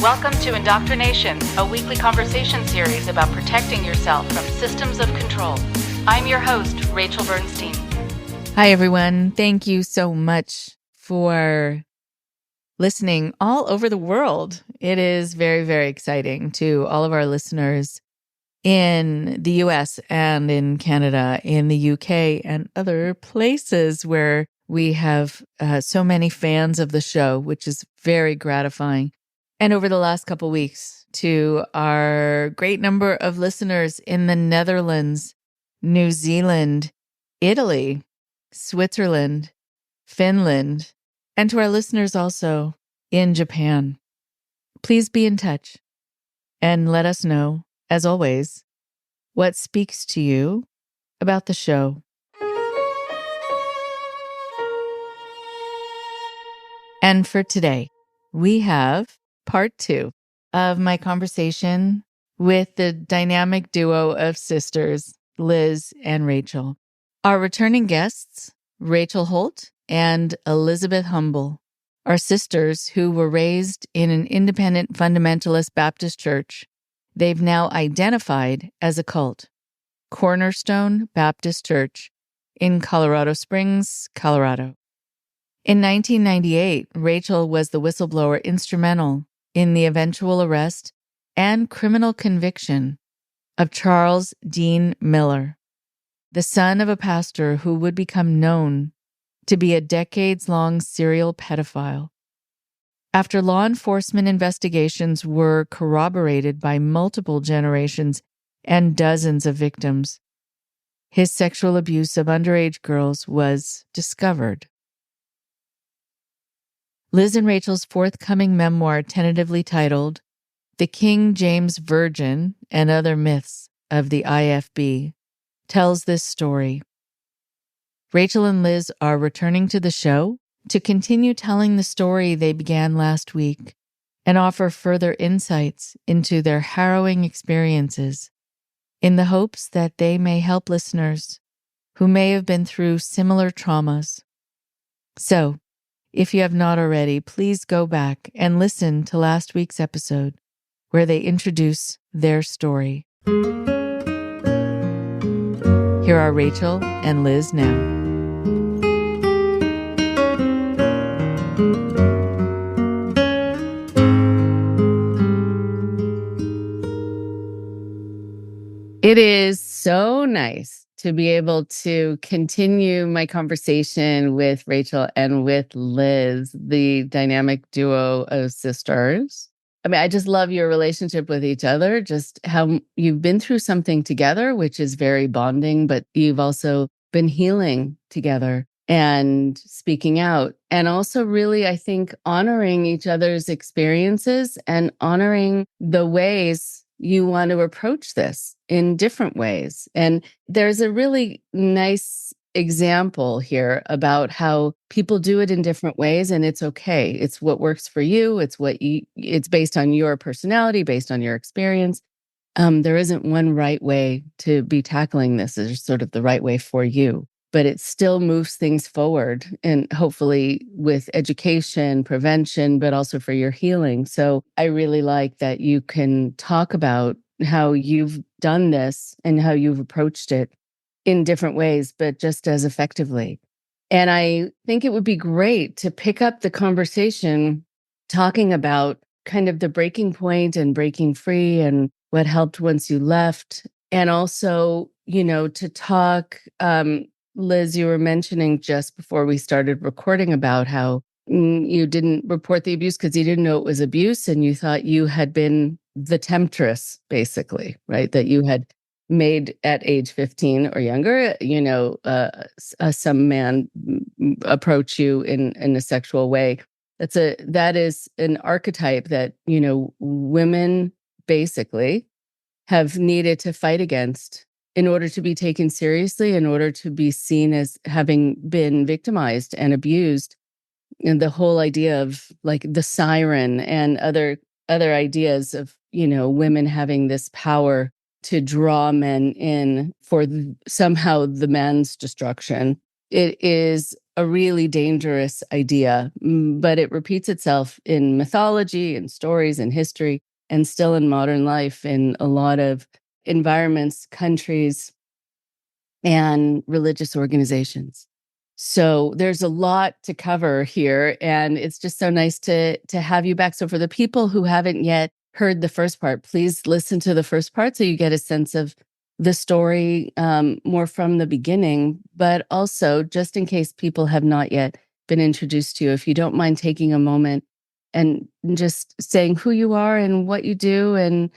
Welcome to IndoctriNation, a weekly conversation series about protecting yourself from systems of control. I'm your host, Rachel Bernstein. Hi, everyone. Thank you so much for listening all over the world. It is very, very exciting to all of our listeners in the US and in Canada, in the UK, and other places where we have so many fans of the show, which is very gratifying. And over the last couple weeks, to our great number of listeners in the Netherlands, New Zealand, Italy, Switzerland, Finland, and to our listeners also in Japan. Please be in touch and let us know, as always, what speaks to you about the show. And for today, we have part 2 of my conversation with the dynamic duo of sisters, Liz and Rachel. Our returning guests, Rachel Holdt and Elizabeth Humble, are sisters who were raised in an independent Fundamentalist Baptist church they've now identified as a cult, Cornerstone Baptist Church in Colorado Springs, Colorado. In 1998, Rachel was the whistleblower instrumental in the eventual arrest and criminal conviction of Charles Dean Miller, the son of a pastor who would become known to be a decades-long serial pedophile. After law enforcement investigations were corroborated by multiple generations and dozens of victims, his sexual abuse of underage girls was discovered. Liz and Rachel's forthcoming memoir, tentatively titled The King James Virgin and Other Myths of the IFB, tells this story. Rachel and Liz are returning to the show to continue telling the story they began last week and offer further insights into their harrowing experiences in the hopes that they may help listeners who may have been through similar traumas. So, if you have not already, please go back and listen to last week's episode where they introduce their story. Here are Rachel and Liz now. It is so nice to be able to continue my conversation with Rachel and with Liz, the dynamic duo of sisters. I mean, I just love your relationship with each other, just how you've been through something together, which is very bonding, but you've also been healing together and speaking out. And also really, I think, honoring each other's experiences and honoring the ways you want to approach this in different ways. And there's a really nice example here about how people do it in different ways, and it's okay. It's what works for you. It's based on your personality, based on your experience. There isn't one right way to be tackling this. There's sort of the right way for you, but it still moves things forward, and hopefully with education, prevention, but also for your healing. So I really like that you can talk about how you've done this and how you've approached it in different ways, but just as effectively. And I think it would be great to pick up the conversation talking about kind of the breaking point and breaking free and what helped once you left. And also, to talk, Liz, you were mentioning just before we started recording about how you didn't report the abuse because you didn't know it was abuse and you thought you had been the temptress, basically, right? That you had made at age 15 or younger, some man approach you in a sexual way. That is an archetype that, women basically have needed to fight against in order to be taken seriously, in order to be seen as having been victimized and abused. And the whole idea of like the siren and other ideas of, women having this power to draw men in for somehow the man's destruction. It is a really dangerous idea, but it repeats itself in mythology and stories and history, and still in modern life in a lot of environments, countries, and religious organizations. So there's a lot to cover here, and it's just so nice to have you back. So for the people who haven't yet heard the first part, please listen to the first part so you get a sense of the story more from the beginning. But also, just in case people have not yet been introduced to you, if you don't mind taking a moment and just saying who you are and what you do and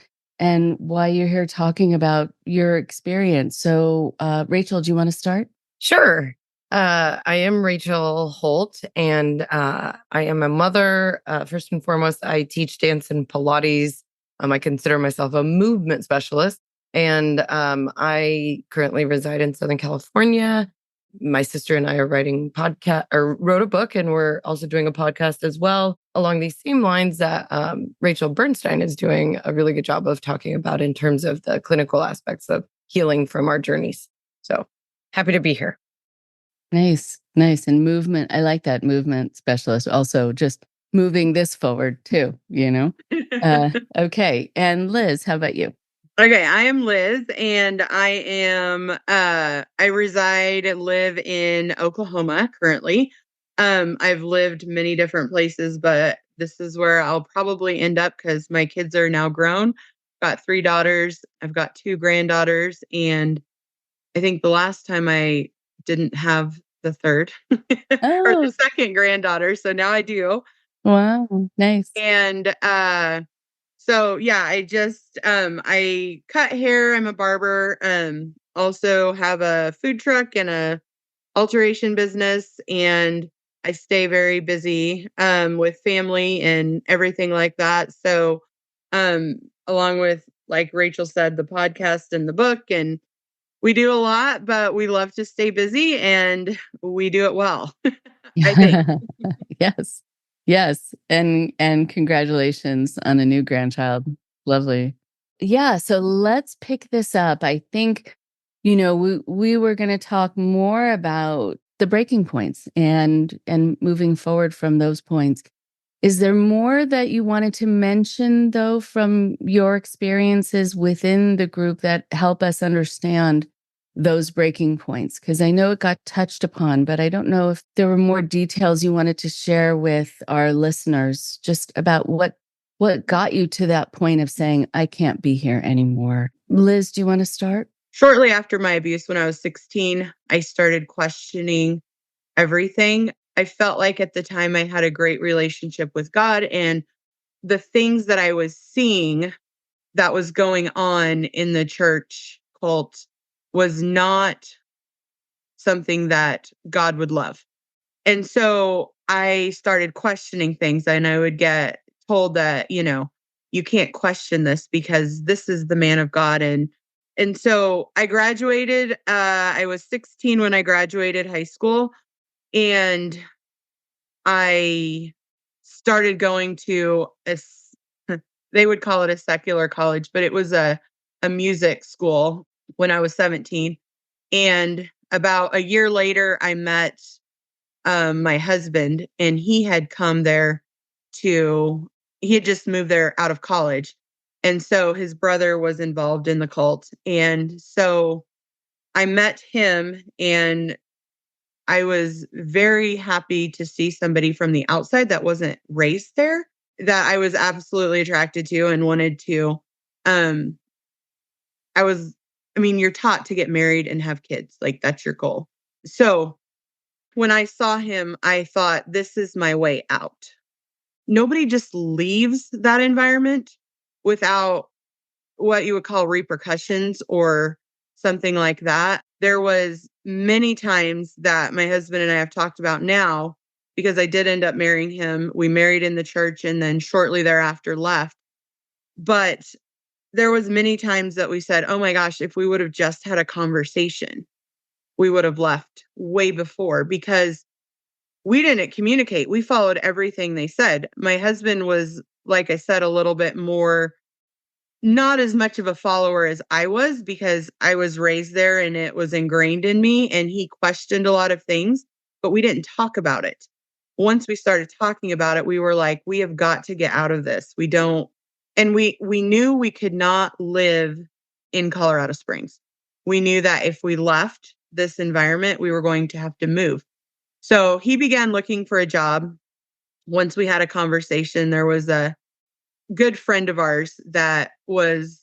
why you're here talking about your experience. So, Rachel, do you want to start? Sure. I am Rachel Holdt, and I am a mother. First and foremost, I teach dance and Pilates. I consider myself a movement specialist, and I currently reside in Southern California. My sister and I are writing podcast or wrote a book, and we're also doing a podcast as well along these same lines that Rachel Bernstein is doing a really good job of talking about in terms of the clinical aspects of healing from our journeys. So happy to be here. Nice, nice. And movement, I like that, movement specialist. Also, just moving this forward too, you know? Okay. And Liz, how about you? Okay, I am Liz, and I reside and live in Oklahoma currently. I've lived many different places, but this is where I'll probably end up because my kids are now grown. Got 3 daughters. I've got 2 granddaughters, and I think the last time I didn't have the third or Oh, the second granddaughter, so now I do. wow. Nice. And so yeah, I cut hair, I'm a barber, also have a food truck and a alteration business, and I stay very busy with family and everything like that. So along with, like Rachel said, the podcast and the book, and we do a lot, but we love to stay busy and we do it well. I think. Yes. Yes. And congratulations on a new grandchild. Lovely. Yeah, so let's pick this up. I think, we were going to talk more about the breaking points and moving forward from those points. Is there more that you wanted to mention, though, from your experiences within the group that help us understand those breaking points? Because I know it got touched upon, but I don't know if there were more details you wanted to share with our listeners just about what got you to that point of saying, I can't be here anymore. Liz, do you want to start? Shortly after my abuse, when I was 16, I started questioning everything. I felt like at the time I had a great relationship with God, and the things that I was seeing that was going on in the church cult was not something that God would love. And so I started questioning things, and I would get told that, you can't question this because this is the man of God. And so I graduated. I was 16 when I graduated high school, and I started going to they would call it a secular college, but it was a music school when I was 17. And about a year later, I met my husband, and he had come there he had just moved there out of college. And so his brother was involved in the cult. And so I met him, and I was very happy to see somebody from the outside that wasn't raised there, that I was absolutely attracted to and wanted to. Um, you're taught to get married and have kids, like that's your goal. So when I saw him, I thought, this is my way out. Nobody just leaves that environment without what you would call repercussions or something like that. There was many times that my husband and I have talked about now, because I did end up marrying him. We married in the church and then shortly thereafter left. But there was many times that we said, oh my gosh, if we would have just had a conversation, we would have left way before, because we didn't communicate. We followed everything they said. My husband was, like I said, a little bit more, not as much of a follower as I was, because I was raised there and it was ingrained in me, and he questioned a lot of things. but we didn't talk about it. Once we started talking about it, we were like, we have got to get out of this. We don't, and we knew we could not live in Colorado Springs. We knew that if we left this environment, we were going to have to move. So he began looking for a job. Once we had a conversation, there was a good friend of ours that was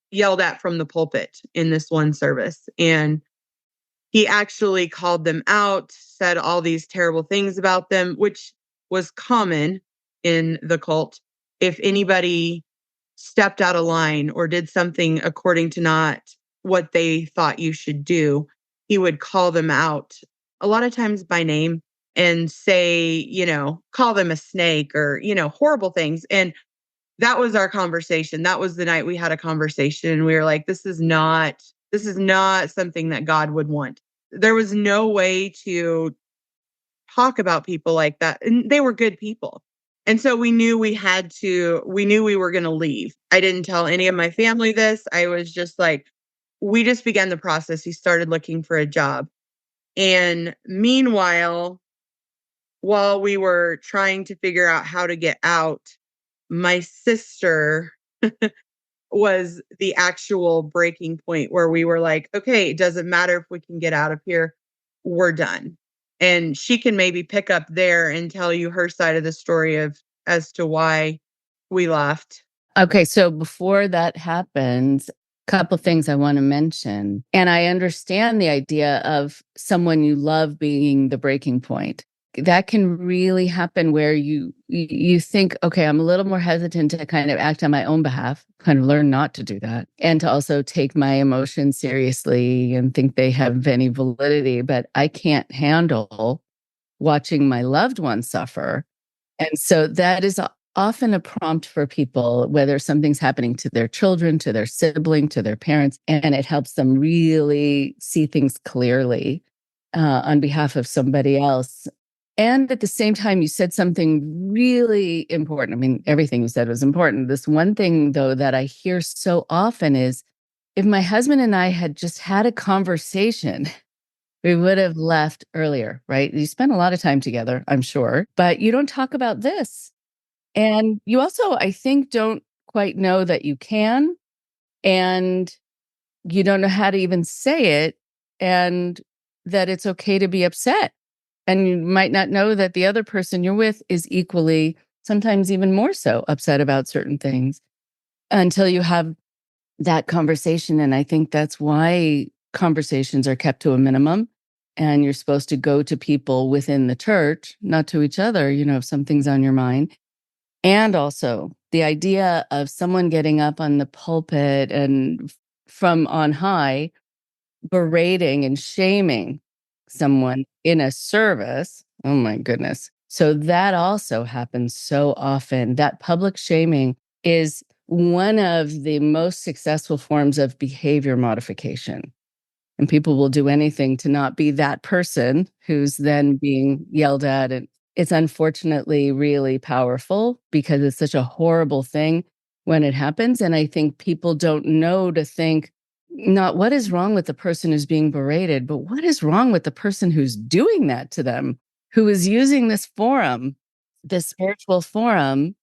yelled at from the pulpit in this one service. And he actually called them out, said all these terrible things about them, which was common in the cult. If anybody stepped out of line or did something according to not what they thought you should do, he would call them out, a lot of times by name, and say, call them a snake or, horrible things. And that was our conversation. That was the night we had a conversation. And we were like, this is not something that God would want. There was no way to talk about people like that. And they were good people. And so we knew we were going to leave. I didn't tell any of my family this. I was just like, we just began the process. He started looking for a job. And meanwhile, while we were trying to figure out how to get out, my sister was the actual breaking point where we were like, okay, it doesn't matter if we can get out of here. We're done. And she can maybe pick up there and tell you her side of the story as to why we left. Okay, so before that happens, a couple things I want to mention. And I understand the idea of someone you love being the breaking point. That can really happen where you think, okay, I'm a little more hesitant to kind of act on my own behalf, kind of learn not to do that, and to also take my emotions seriously and think they have any validity. But I can't handle watching my loved one suffer. And so that is often a prompt for people, whether something's happening to their children, to their sibling, to their parents, and it helps them really see things clearly on behalf of somebody else. And at the same time, you said something really important. I mean, everything you said was important. This one thing, though, that I hear so often is, if my husband and I had just had a conversation, we would have left earlier, right? You spend a lot of time together, I'm sure, but you don't talk about this. And you also, I think, don't quite know that you can, and you don't know how to even say it, and that it's okay to be upset. And you might not know that the other person you're with is equally, sometimes even more so, upset about certain things until you have that conversation. And I think that's why conversations are kept to a minimum. And you're supposed to go to people within the church, not to each other, if something's on your mind. And also the idea of someone getting up on the pulpit and from on high, berating and shaming someone in a service. Oh my goodness. So that also happens so often. That public shaming is one of the most successful forms of behavior modification. And people will do anything to not be that person who's then being yelled at. And it's unfortunately really powerful because it's such a horrible thing when it happens. And I think people don't know to think, not what is wrong with the person who's being berated, but what is wrong with the person who's doing that to them, who is using this forum, this spiritual forum,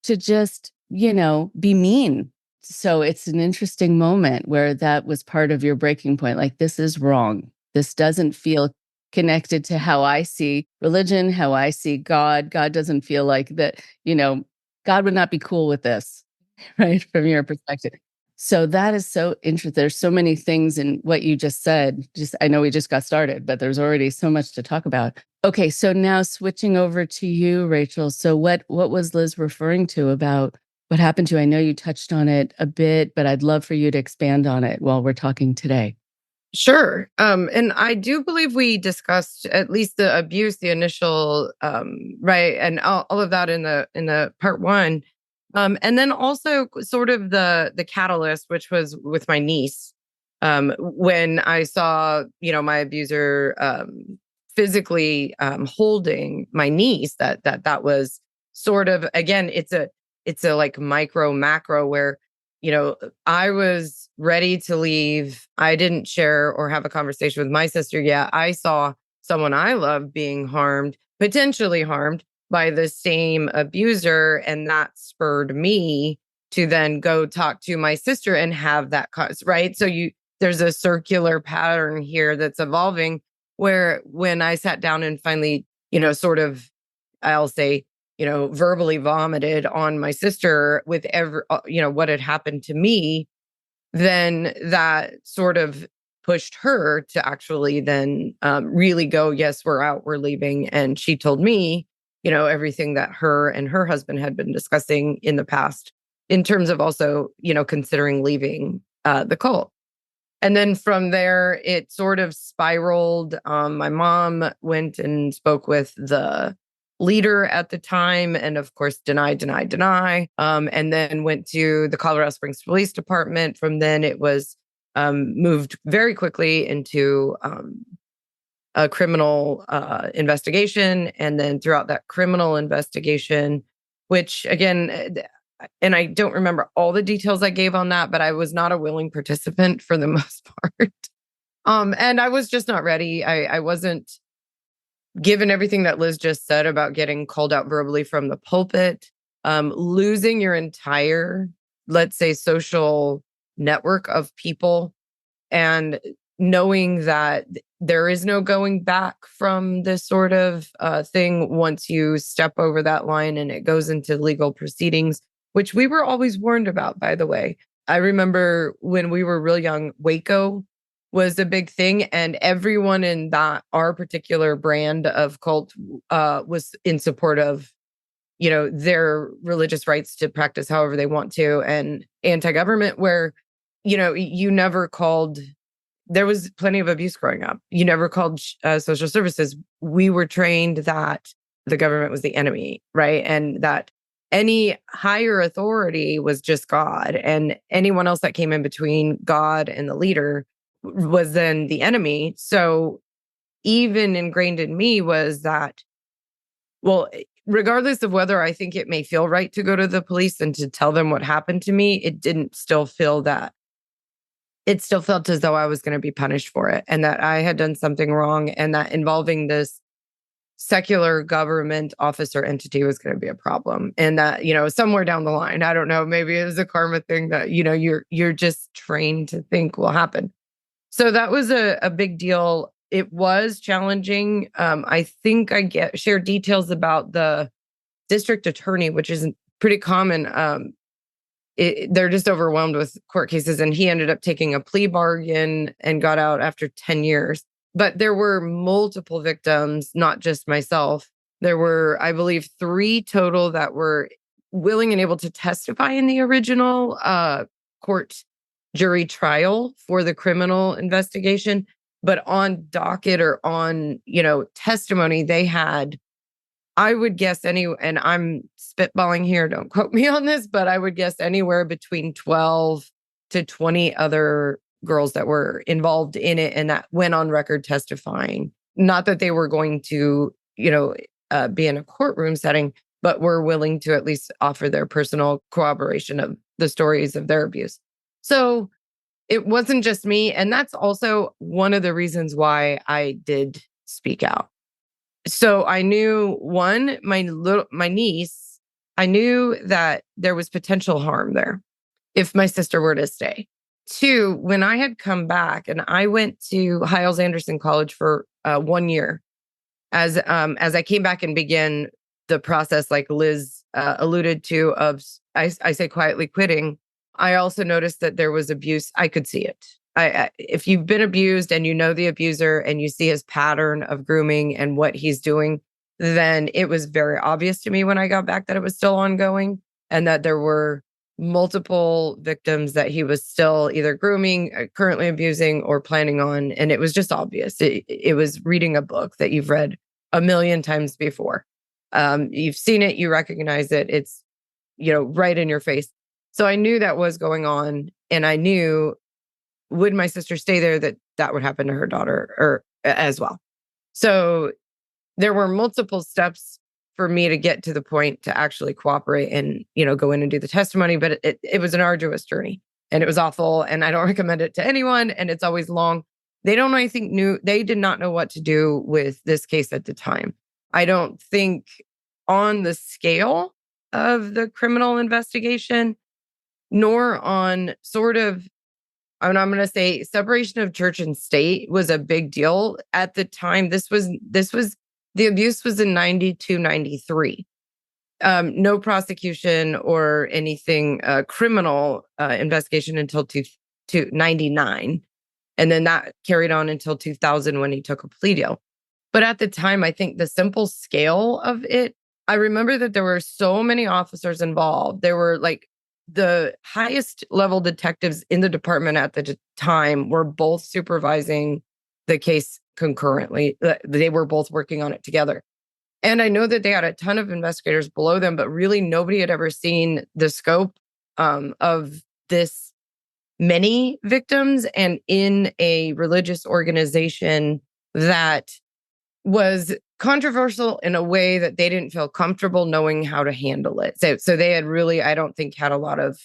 to just, be mean. So it's an interesting moment where that was part of your breaking point. Like, this is wrong. This doesn't feel connected to how I see religion, how I see God. God doesn't feel like that, God would not be cool with this, right? From your perspective. So that is so interesting. There's so many things in what you just said. I know we just got started, but there's already so much to talk about. Okay, so now switching over to you, Rachel. So what was Liz referring to about what happened to you? I know you touched on it a bit, but I'd love for you to expand on it while we're talking today. Sure. And I do believe we discussed at least the abuse, the initial, right, and all of that in the part one. And then also sort of the catalyst, which was with my niece, when I saw, my abuser physically holding my niece. That was sort of, again, it's a like micro macro where, I was ready to leave. I didn't share or have a conversation with my sister yet. I saw someone I love being harmed, potentially harmed by the same abuser. And that spurred me to then go talk to my sister and have that cause, right? So there's a circular pattern here that's evolving where when I sat down and finally, sort of, I'll say, verbally vomited on my sister with what had happened to me, then that sort of pushed her to actually then really go, yes, we're out, we're leaving. And she told me, everything that her and her husband had been discussing in the past in terms of also, considering leaving the cult. And then from there, it sort of spiraled. My mom went and spoke with the leader at the time and, of course, deny. And then went to the Colorado Springs Police Department. From then, it was moved very quickly into a criminal investigation. And then throughout that criminal investigation, which again, and I don't remember all the details I gave on that, but I was not a willing participant for the most part. And I was just not ready. I wasn't given everything that Liz just said about getting called out verbally from the pulpit, losing your entire, let's say, social network of people, and knowing that there is no going back from this sort of thing once you step over that line and it goes into legal proceedings, which we were always warned about, by the way. I remember when we were real young, Waco was a big thing, and everyone in our particular brand of cult was in support of, their religious rights to practice however they want to, and anti-government, where, you never called. There was plenty of abuse growing up. You never called social services. We were trained that the government was the enemy, right? And that any higher authority was just God, and anyone else that came in between God and the leader was then the enemy. So even ingrained in me was that, well, regardless of whether I think it may feel right to go to the police and to tell them what happened to me, it didn't still feel that. It still felt as though I was going to be punished for it, and that I had done something wrong, and that involving this secular government office or entity was going to be a problem. And that, somewhere down the line, I don't know, maybe it was a karma thing that, you're just trained to think will happen. So that was a big deal. It was challenging. I think I shared details about the district attorney, which is pretty common. They're just overwhelmed with court cases. And he ended up taking a plea bargain and got out after 10 years. But there were multiple victims, not just myself. There were, I believe, 3 total that were willing and able to testify in the original court jury trial for the criminal investigation. But on docket or on, testimony, they had, I would guess and I'm spitballing here, don't quote me on this, but I would guess anywhere between 12 to 20 other girls that were involved in it and that went on record testifying. Not that they were going to, be in a courtroom setting, but were willing to at least offer their personal corroboration of the stories of their abuse. So it wasn't just me. And that's also one of the reasons why I did speak out. So I knew, one, my niece, I knew that there was potential harm there if my sister were to stay. 2, when I had come back and I went to Hiles-Anderson College for 1 year, as I came back and began the process, like Liz alluded to, of I say quietly quitting, I also noticed that there was abuse. I could see it. If you've been abused and you know the abuser and you see his pattern of grooming and what he's doing, then it was very obvious to me when I got back that it was still ongoing and that there were multiple victims that he was still either grooming, currently abusing, or planning on. And it was just obvious. It was reading a book that you've read a million times before. You've seen it, you recognize it. It's, right in your face. So I knew that was going on. And I knew, would my sister stay there, that would happen to her daughter or as well. So there were multiple steps for me to get to the point to actually cooperate and, go in and do the testimony. But it was an arduous journey and it was awful. And I don't recommend it to anyone. And it's always long. they don't, I think, they did not know what to do with this case at the time. I don't think on the scale of the criminal investigation, nor on sort of, I'm going to say separation of church and state was a big deal at the time. The abuse was in 92, 93. No prosecution or anything criminal investigation until 99. And then that carried on until 2000 when he took a plea deal. But at the time, I think the simple scale of it, I remember that there were so many officers involved. There were like the highest level detectives in the department at the time were both supervising the case concurrently. They were both working on it together. And I know that they had a ton of investigators below them, but really nobody had ever seen the scope of this many victims and in a religious organization that was controversial in a way that they didn't feel comfortable knowing how to handle it. So they had really, I don't think, had a lot of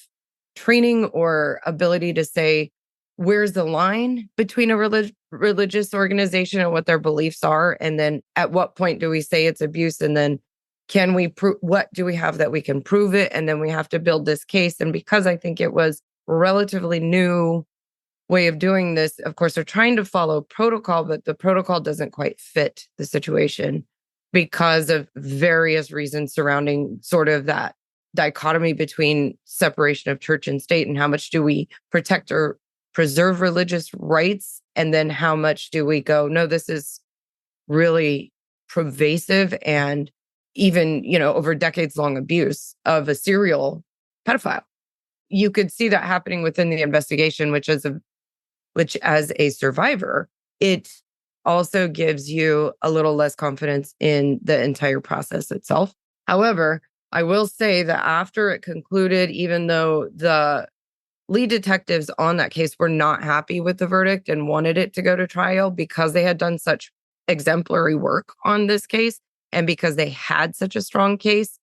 training or ability to say, where's the line between a religious organization and what their beliefs are? And then at what point do we say it's abuse? And then can we prove, what do we have that we can prove it? And then we have to build this case. And because I think it was a relatively new way of doing this, of course, they're trying to follow protocol, but the protocol doesn't quite fit the situation because of various reasons surrounding sort of that dichotomy between separation of church and state and how much do we protect or preserve religious rights, and then how much do we go, no, this is really pervasive and even, over decades long abuse of a serial pedophile. You could see that happening within the investigation, which as a survivor, it also gives you a little less confidence in the entire process itself. However, I will say that after it concluded, even though the lead detectives on that case were not happy with the verdict and wanted it to go to trial because they had done such exemplary work on this case and because they had such a strong case,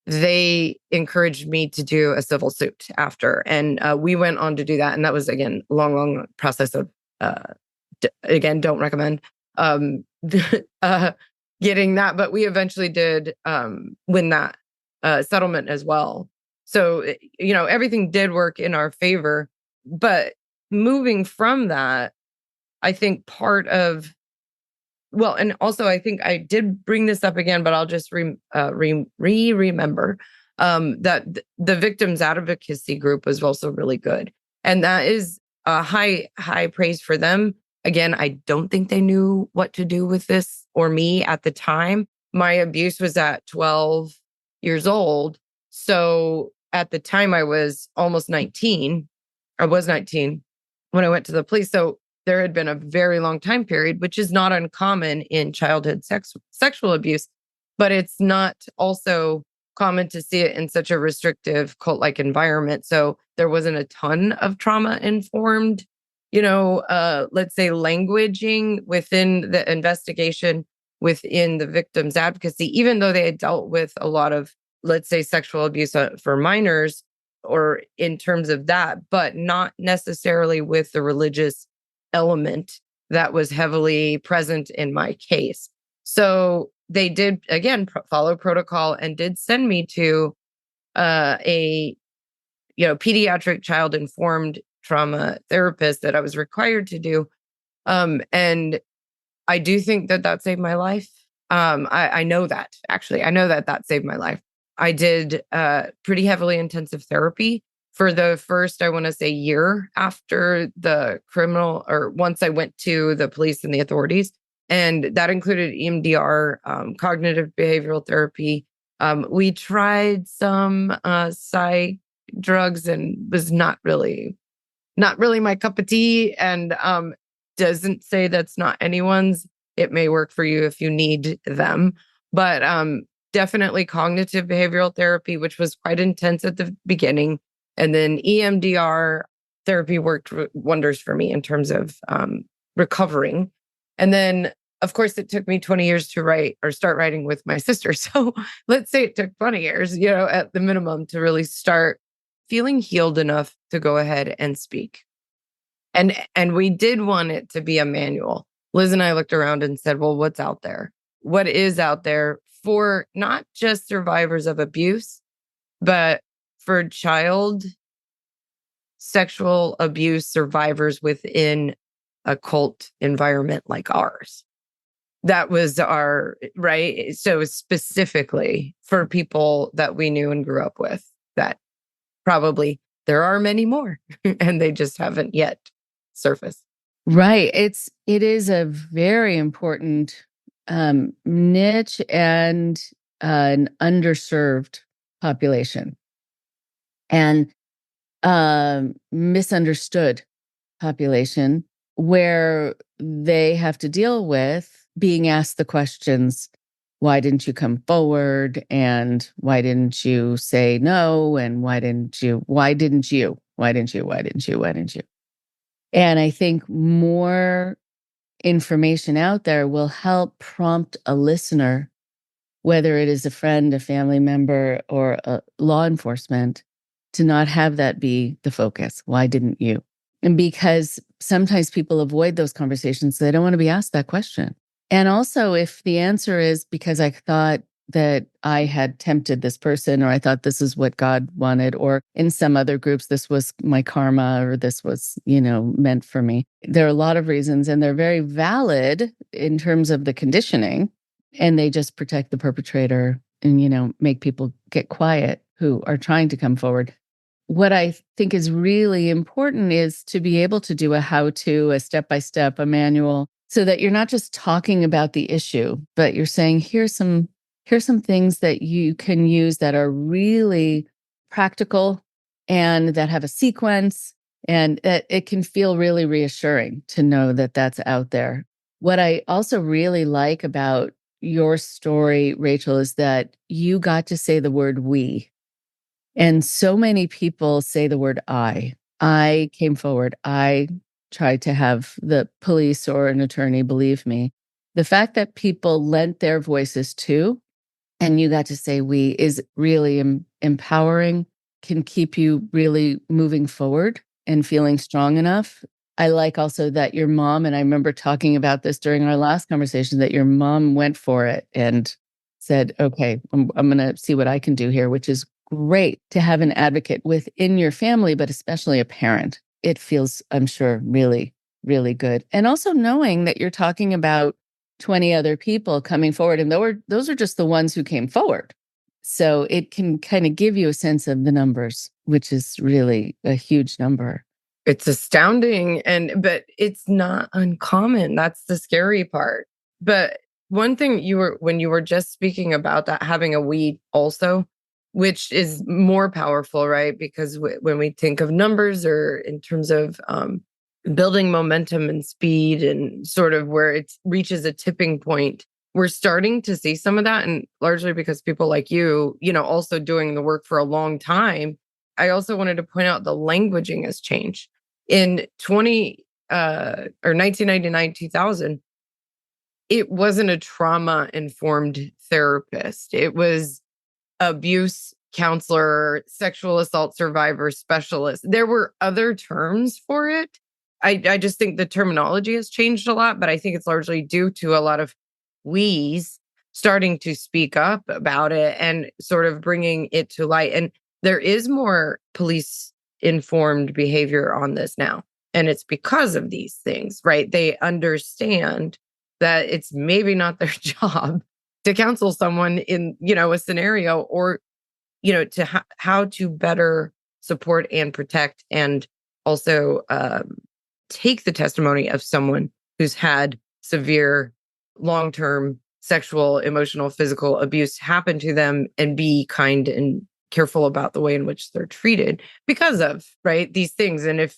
they encouraged me to do a civil suit after. And we went on to do that. And that was, again, a long process of, again, don't recommend getting that. But we eventually did win that settlement as well. So, everything did work in our favor. But moving from that, I think part of, well, and also I think I did bring this up again, but I'll just remember that the victims advocacy group was also really good. And that is a high praise for them. Again, I don't think they knew what to do with this or me at the time. My abuse was at 12 years old. So at the time I was almost 19. I was 19 when I went to the police. So there had been a very long time period, which is not uncommon in childhood sexual abuse, but it's not also common to see it in such a restrictive cult-like environment. So there wasn't a ton of trauma-informed, let's say languaging within the investigation, within the victim's advocacy, even though they had dealt with a lot of, let's say, sexual abuse for minors or in terms of that, but not necessarily with the religious element that was heavily present in my case. So they did, again, follow protocol and did send me to a pediatric child informed trauma therapist that I was required to do. And I do think that saved my life. I know that, actually. I know that saved my life. I did pretty heavily intensive therapy for the first, I want to say, year after the criminal, or once I went to the police and the authorities. And that included EMDR, cognitive behavioral therapy. We tried some psych drugs and was not really my cup of tea. And doesn't say that's not anyone's. It may work for you if you need them. But definitely cognitive behavioral therapy, which was quite intense at the beginning. And then EMDR therapy worked wonders for me in terms of recovering. And then, of course, it took me 20 years to write or start writing with my sister. So let's say it took 20 years, at the minimum, to really start feeling healed enough to go ahead and speak. And we did want it to be a manual. Liz and I looked around and said, well, what's out there? What is out there for not just survivors of abuse, but for child sexual abuse survivors within a cult environment like ours? That was our, right? So specifically for people that we knew and grew up with, that probably there are many more and they just haven't yet surfaced. Right. It is a very important niche and an underserved population and misunderstood population where they have to deal with being asked the questions, why didn't you come forward? And why didn't you say no? And why didn't you? And I think more information out there will help prompt a listener, whether it is a friend, a family member, or a law enforcement, to not have that be the focus. Why didn't you? And because sometimes people avoid those conversations, so they don't want to be asked that question. And also, if the answer is because I thought that I had tempted this person, or I thought this is what God wanted, or in some other groups, this was my karma, or this was, meant for me. There are a lot of reasons, and they're very valid in terms of the conditioning, and they just protect the perpetrator and, make people get quiet who are trying to come forward. What I think is really important is to be able to do a how-to, a step-by-step, a manual, so that you're not just talking about the issue, but you're saying, here's some things that you can use that are really practical and that have a sequence, and that it can feel really reassuring to know that that's out there. What I also really like about your story, Rachel, is that you got to say the word we. And so many people say the word I. I came forward. I tried to have the police or an attorney believe me. The fact that people lent their voices too, and you got to say we, is really empowering, can keep you really moving forward and feeling strong enough. I like also that your mom, and I remember talking about this during our last conversation, that your mom went for it and said, okay, I'm going to see what I can do here, which is great to have an advocate within your family, but especially a parent. It feels, I'm sure, really, really good. And also knowing that you're talking about 20 other people coming forward, and those are just the ones who came forward. So it can kind of give you a sense of the numbers, which is really a huge number. It's astounding, but it's not uncommon. That's the scary part. But one thing when you were just speaking about that, having a we also, which is more powerful, right? Because when we think of numbers, or in terms of building momentum and speed, and sort of where it reaches a tipping point, we're starting to see some of that. And largely because people like you, also doing the work for a long time. I also wanted to point out the languaging has changed. In 1999, 2000, it wasn't a trauma-informed therapist. It was abuse counselor, sexual assault survivor specialist. There were other terms for it. I just think the terminology has changed a lot, but I think it's largely due to a lot of we's starting to speak up about it and sort of bringing it to light. And there is more police informed behavior on this now. And it's because of these things, right? They understand that it's maybe not their job to counsel someone in, a scenario, or, to how to better support and protect, and also take the testimony of someone who's had severe long-term sexual, emotional, physical abuse happen to them, and be kind and careful about the way in which they're treated because of, right, these things. And if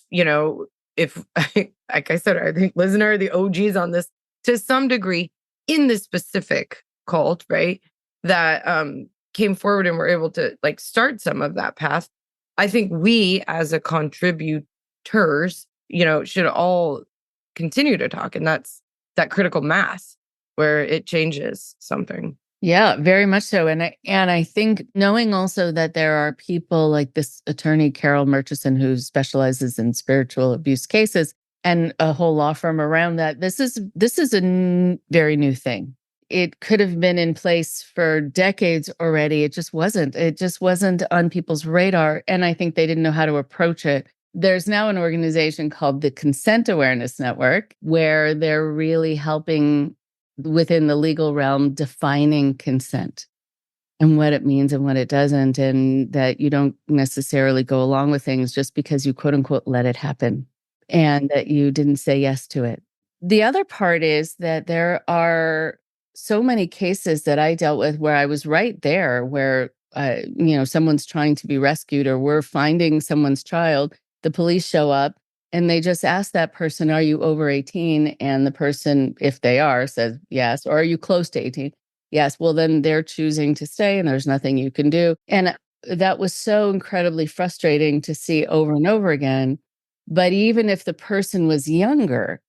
like I said, I think Liz and I are the OGs on this to some degree in this specific cult, right, that came forward and were able to start some of that path. I think we as a contributors, should all continue to talk. And that's that critical mass where it changes something. Yeah, very much so. And I think knowing also that there are people like this attorney, Carol Murchison, who specializes in spiritual abuse cases, and a whole law firm around that. This is very new thing. It could have been in place for decades already. It just wasn't. It just wasn't on people's radar. And I think they didn't know how to approach it. There's now an organization called the Consent Awareness Network, where they're really helping within the legal realm defining consent and what it means and what it doesn't, and that you don't necessarily go along with things just because you quote unquote let it happen and that you didn't say yes to it. The other part is that there are so many cases that I dealt with where I was right there, where someone's trying to be rescued or we're finding someone's child. The police show up and they just ask that person, "Are you over 18?" And the person, if they are, says yes. Or, "Are you close to 18?" Yes. Well, then they're choosing to stay and there's nothing you can do. And that was so incredibly frustrating to see over and over again. But even if the person was younger,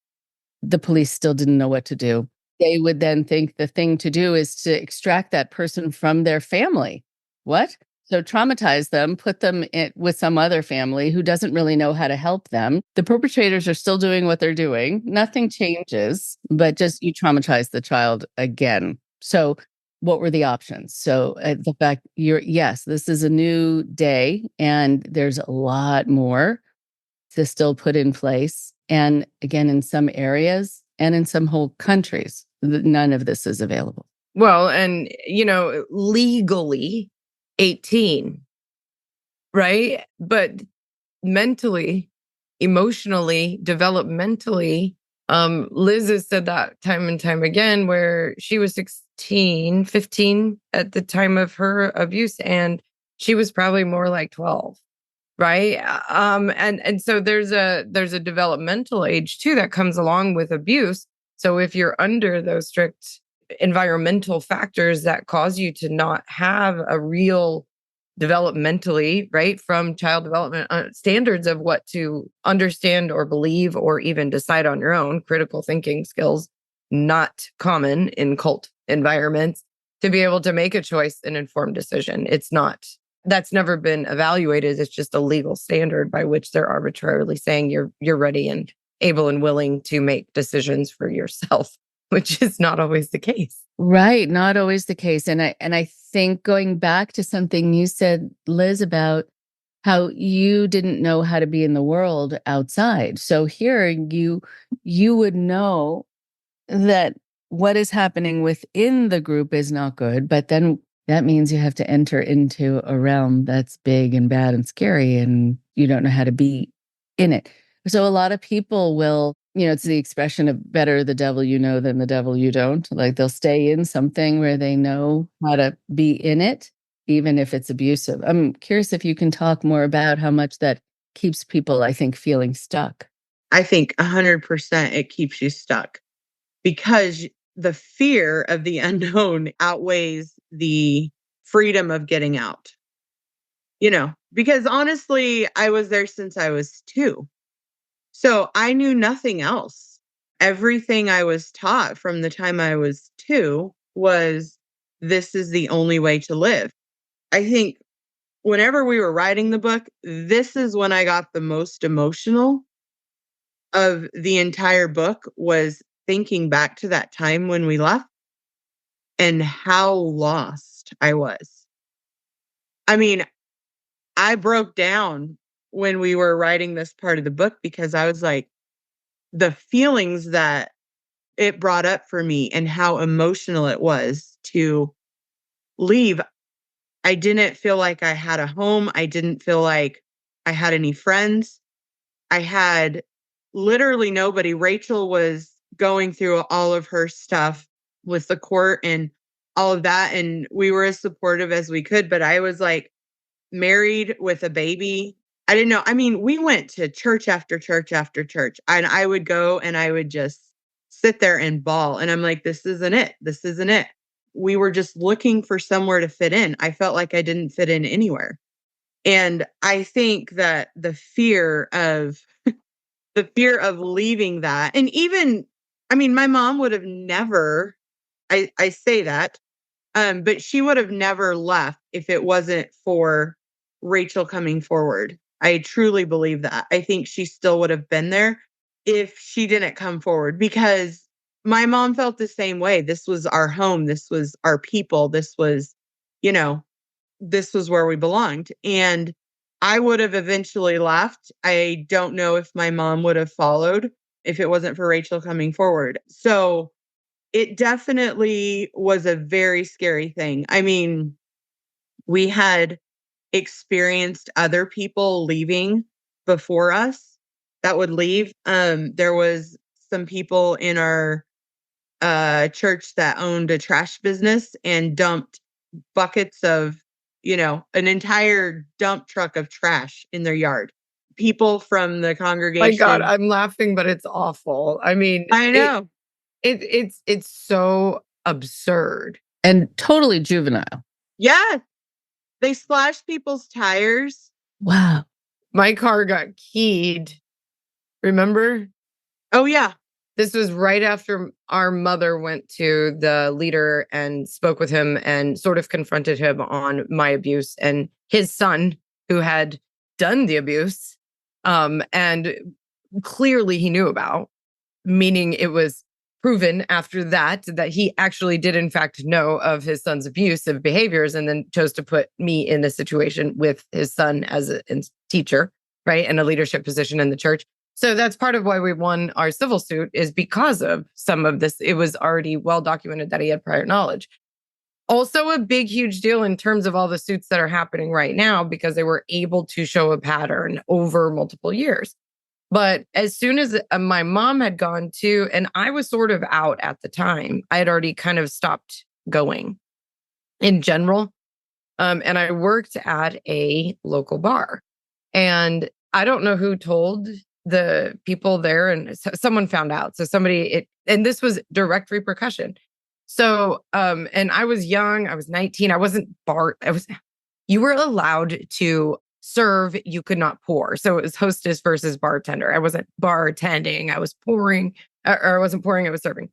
the police still didn't know what to do. They would then think the thing to do is to extract that person from their family. What? So traumatize them, put them with some other family who doesn't really know how to help them. The perpetrators are still doing what they're doing. Nothing changes, but just you traumatize the child again. So what were the options? So the fact yes, this is a new day and there's a lot more to still put in place. And again, in some areas and in some whole countries, none of this is available. Well, and, legally 18, right? But mentally, emotionally, developmentally, Liz has said that time and time again, where she was 16, 15 at the time of her abuse, and she was probably more like 12. Right. And so there's a developmental age too that comes along with abuse. So if you're under those strict environmental factors that cause you to not have a real developmentally, right, from child development standards of what to understand or believe or even decide on your own, critical thinking skills, not common in cult environments, to be able to make a choice and informed decision. It's not. That's never been evaluated. It's just a legal standard by which they're arbitrarily saying you're ready and able and willing to make decisions for yourself, which is not always the case. Right, not always the case. And I think going back to something you said, Liz, about how you didn't know how to be in the world outside. So here you would know that what is happening within the group is not good, but then that means you have to enter into a realm that's big and bad and scary, and you don't know how to be in it. So a lot of people will, it's the expression of better the devil you know than the devil you don't. Like they'll stay in something where they know how to be in it, even if it's abusive. I'm curious if you can talk more about how much that keeps people, I think, feeling stuck. I think 100% it keeps you stuck because the fear of the unknown outweighs the freedom of getting out. Because honestly, I was there since I was 2. So I knew nothing else. Everything I was taught from the time I was 2 was this is the only way to live. I think whenever we were writing the book, this is when I got the most emotional of the entire book, was thinking back to that time when we left and how lost I was. I mean, I broke down when we were writing this part of the book because I was like, the feelings that it brought up for me and how emotional it was to leave. I didn't feel like I had a home. I didn't feel like I had any friends. I had literally nobody. Rachel was going through all of her stuff with the court and all of that. And we were as supportive as we could. But I was like married with a baby. I didn't know. I mean, we went to church after church after church. And I would go and I would just sit there and bawl. And I'm like, this isn't it. This isn't it. We were just looking for somewhere to fit in. I felt like I didn't fit in anywhere. And I think that the fear of leaving that, and even, I mean, my mom would have never, I say that, but she would have never left if it wasn't for Rachel coming forward. I truly believe that. I think she still would have been there, if she didn't come forward, because my mom felt the same way. This was our home. This was our people. This was, you know, this was where we belonged. And I would have eventually left. I don't know if my mom would have followed if it wasn't for Rachel coming forward. So it definitely was a very scary thing. I mean, we had experienced other people leaving before us that would leave. There was some people in our church that owned a trash business and dumped buckets of, an entire dump truck of trash in their yard. People from the My God, congregation. I'm laughing, but it's awful. I mean, I know. it's so absurd. And totally juvenile. Yeah. They slashed people's tires. Wow. My car got keyed. Remember? Oh, yeah. This was right after our mother went to the leader and spoke with him and sort of confronted him on my abuse and his son who had done the abuse. And clearly he knew about, meaning it was proven after that he actually did in fact know of his son's abusive behaviors, and then chose to put me in a situation with his son as a teacher, right? And a leadership position in the church. So that's part of why we won our civil suit, is because of some of this. It was already well documented that he had prior knowledge. Also a big, huge deal in terms of all the suits that are happening right now, because they were able to show a pattern over multiple years. But as soon as my mom had gone too, and I was sort of out at the time, I had already kind of stopped going in general. And I worked at a local bar. And I don't know who told the people there, and someone found out. So and this was direct repercussion. So, and I was young, I was 19, you were allowed to serve, you could not pour. So it was hostess versus bartender. I wasn't bartending, I was pouring, or I wasn't pouring, I was serving.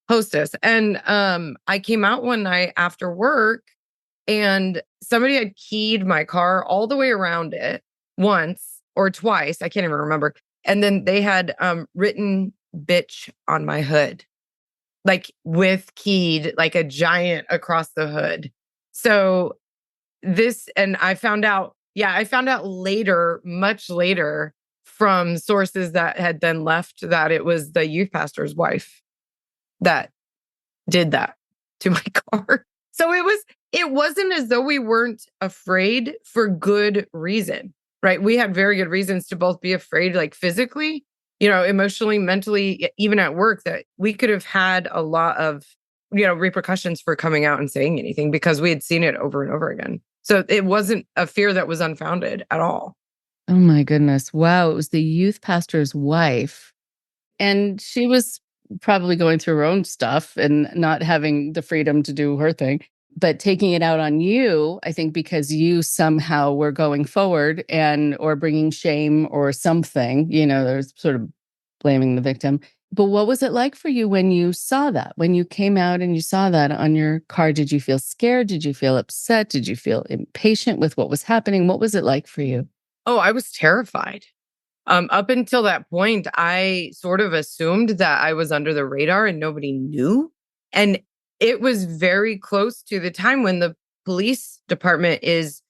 Hostess. And I came out one night after work, and somebody had keyed my car all the way around it once or twice. I can't even remember. And then they had written bitch on my hood, like with keyed, like a giant across the hood. So and I found out later, much later, from sources that had then left, that it was the youth pastor's wife that did that to my car. So it wasn't as though we weren't afraid for good reason, right? We had very good reasons to both be afraid, like physically, emotionally, mentally, even at work, that we could have had a lot of, repercussions for coming out and saying anything, because we had seen it over and over again. So it wasn't a fear that was unfounded at all. Oh my goodness. Wow. It was the youth pastor's wife. And she was probably going through her own stuff and not having the freedom to do her thing, but taking it out on you, I think, because you somehow were going forward or bringing shame or something, there's sort of blaming the victim. But what was it like for you when you saw that, when you came out and you saw that on your car? Did you feel scared? Did you feel upset? Did you feel impatient with what was happening? What was it like for you? Oh, I was terrified. Up until that point, I sort of assumed that I was under the radar and nobody knew. And it was very close to the time when the police department is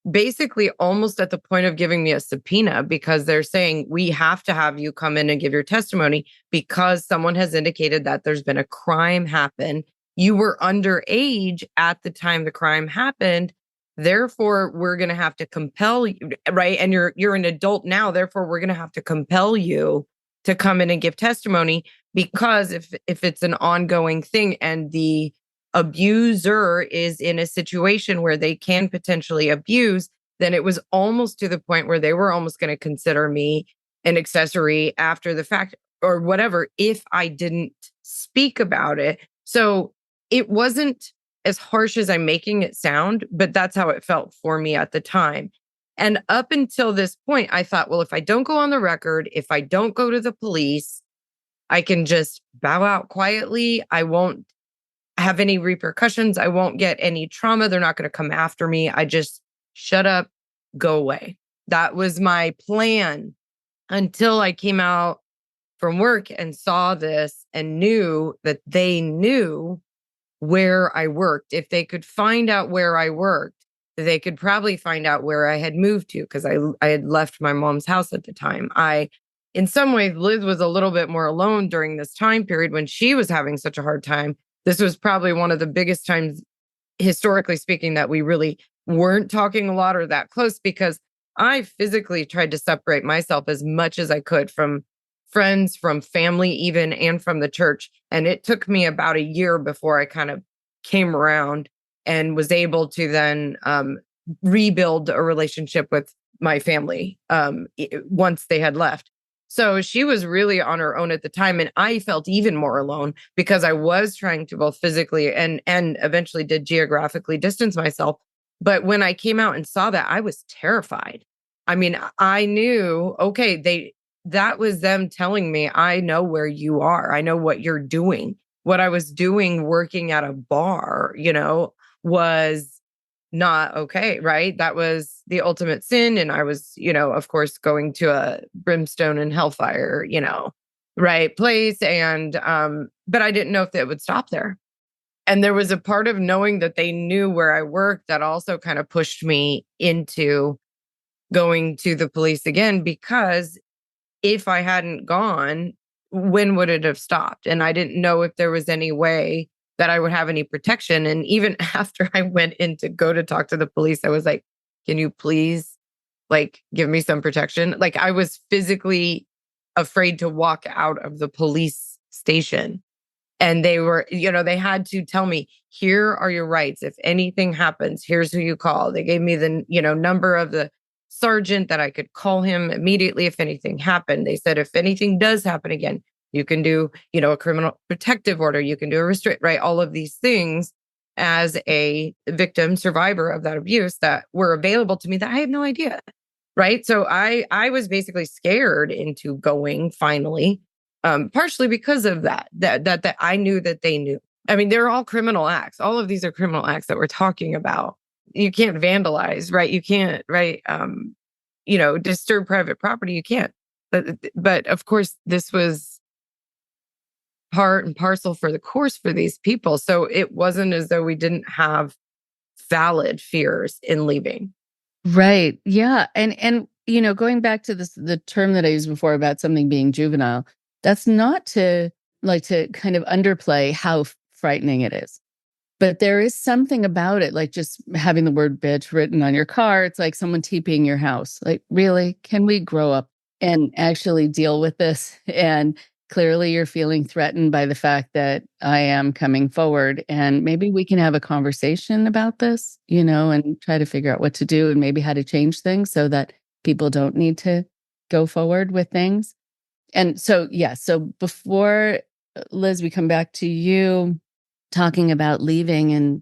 basically almost at the point of giving me a subpoena, because they're saying, we have to have you come in and give your testimony because someone has indicated that there's been a crime happen. You were underage at the time the crime happened. Therefore, we're going to have to compel you, right? And you're an adult now. Therefore, we're going to have to compel you to come in and give testimony, because if it's an ongoing thing and the abuser is in a situation where they can potentially abuse, then it was almost to the point where they were almost going to consider me an accessory after the fact or whatever, if I didn't speak about it. So it wasn't as harsh as I'm making it sound, but that's how it felt for me at the time. And up until this point, I thought, well, if I don't go on the record, if I don't go to the police, I can just bow out quietly. I won't have any repercussions. I won't get any trauma. They're not going to come after me. I just shut up, go away. That was my plan until I came out from work and saw this and knew that they knew where I worked. If they could find out where I worked, they could probably find out where I had moved to, because I had left my mom's house at the time. In some ways, Liz was a little bit more alone during this time period when she was having such a hard time. This was probably one of the biggest times, historically speaking, that we really weren't talking a lot or that close, because I physically tried to separate myself as much as I could from friends, from family, even, and from the church. And it took me about a year before I kind of came around and was able to then rebuild a relationship with my family once they had left. So she was really on her own at the time. And I felt even more alone because I was trying to both physically and eventually did geographically distance myself. But when I came out and saw that, I was terrified. I mean, I knew, okay, that was them telling me, I know where you are. I know what you're doing. What I was doing working at a bar, was not okay, right? That was the ultimate sin. And I was, of course, going to a brimstone and hellfire, right place. And, but I didn't know if it would stop there. And there was a part of knowing that they knew where I worked that also kind of pushed me into going to the police again, because if I hadn't gone, when would it have stopped? And I didn't know if there was any way that I would have any protection. And even after I went in to go to talk to the police, I was like, can you please give me some protection? I was physically afraid to walk out of the police station. And they were, they had to tell me, here are your rights. If anything happens, here's who you call. They gave me the, number of the sergeant that I could call him immediately if anything happened. They said, if anything does happen again, you can do, a criminal protective order. You can do a restrict, right? All of these things as a victim, survivor of that abuse that were available to me that I had no idea. Right. So I was basically scared into going finally. Partially because of that I knew that they knew. I mean, they're all criminal acts. All of these are criminal acts that we're talking about. You can't vandalize, right? You can't, right? Disturb private property. You can't. But of course, this was part and parcel for the course for these people. So it wasn't as though we didn't have valid fears in leaving. Right. Yeah. And going back to the term that I used before about something being juvenile, that's not to kind of underplay how frightening it is. But there is something about it, like just having the word bitch written on your car. It's like someone TPing your house. Like, really? Can we grow up and actually deal with this? And clearly you're feeling threatened by the fact that I am coming forward, and maybe we can have a conversation about this, and try to figure out what to do and maybe how to change things so that people don't need to go forward with things. And so, yeah, so before, Liz, we come back to you talking about leaving and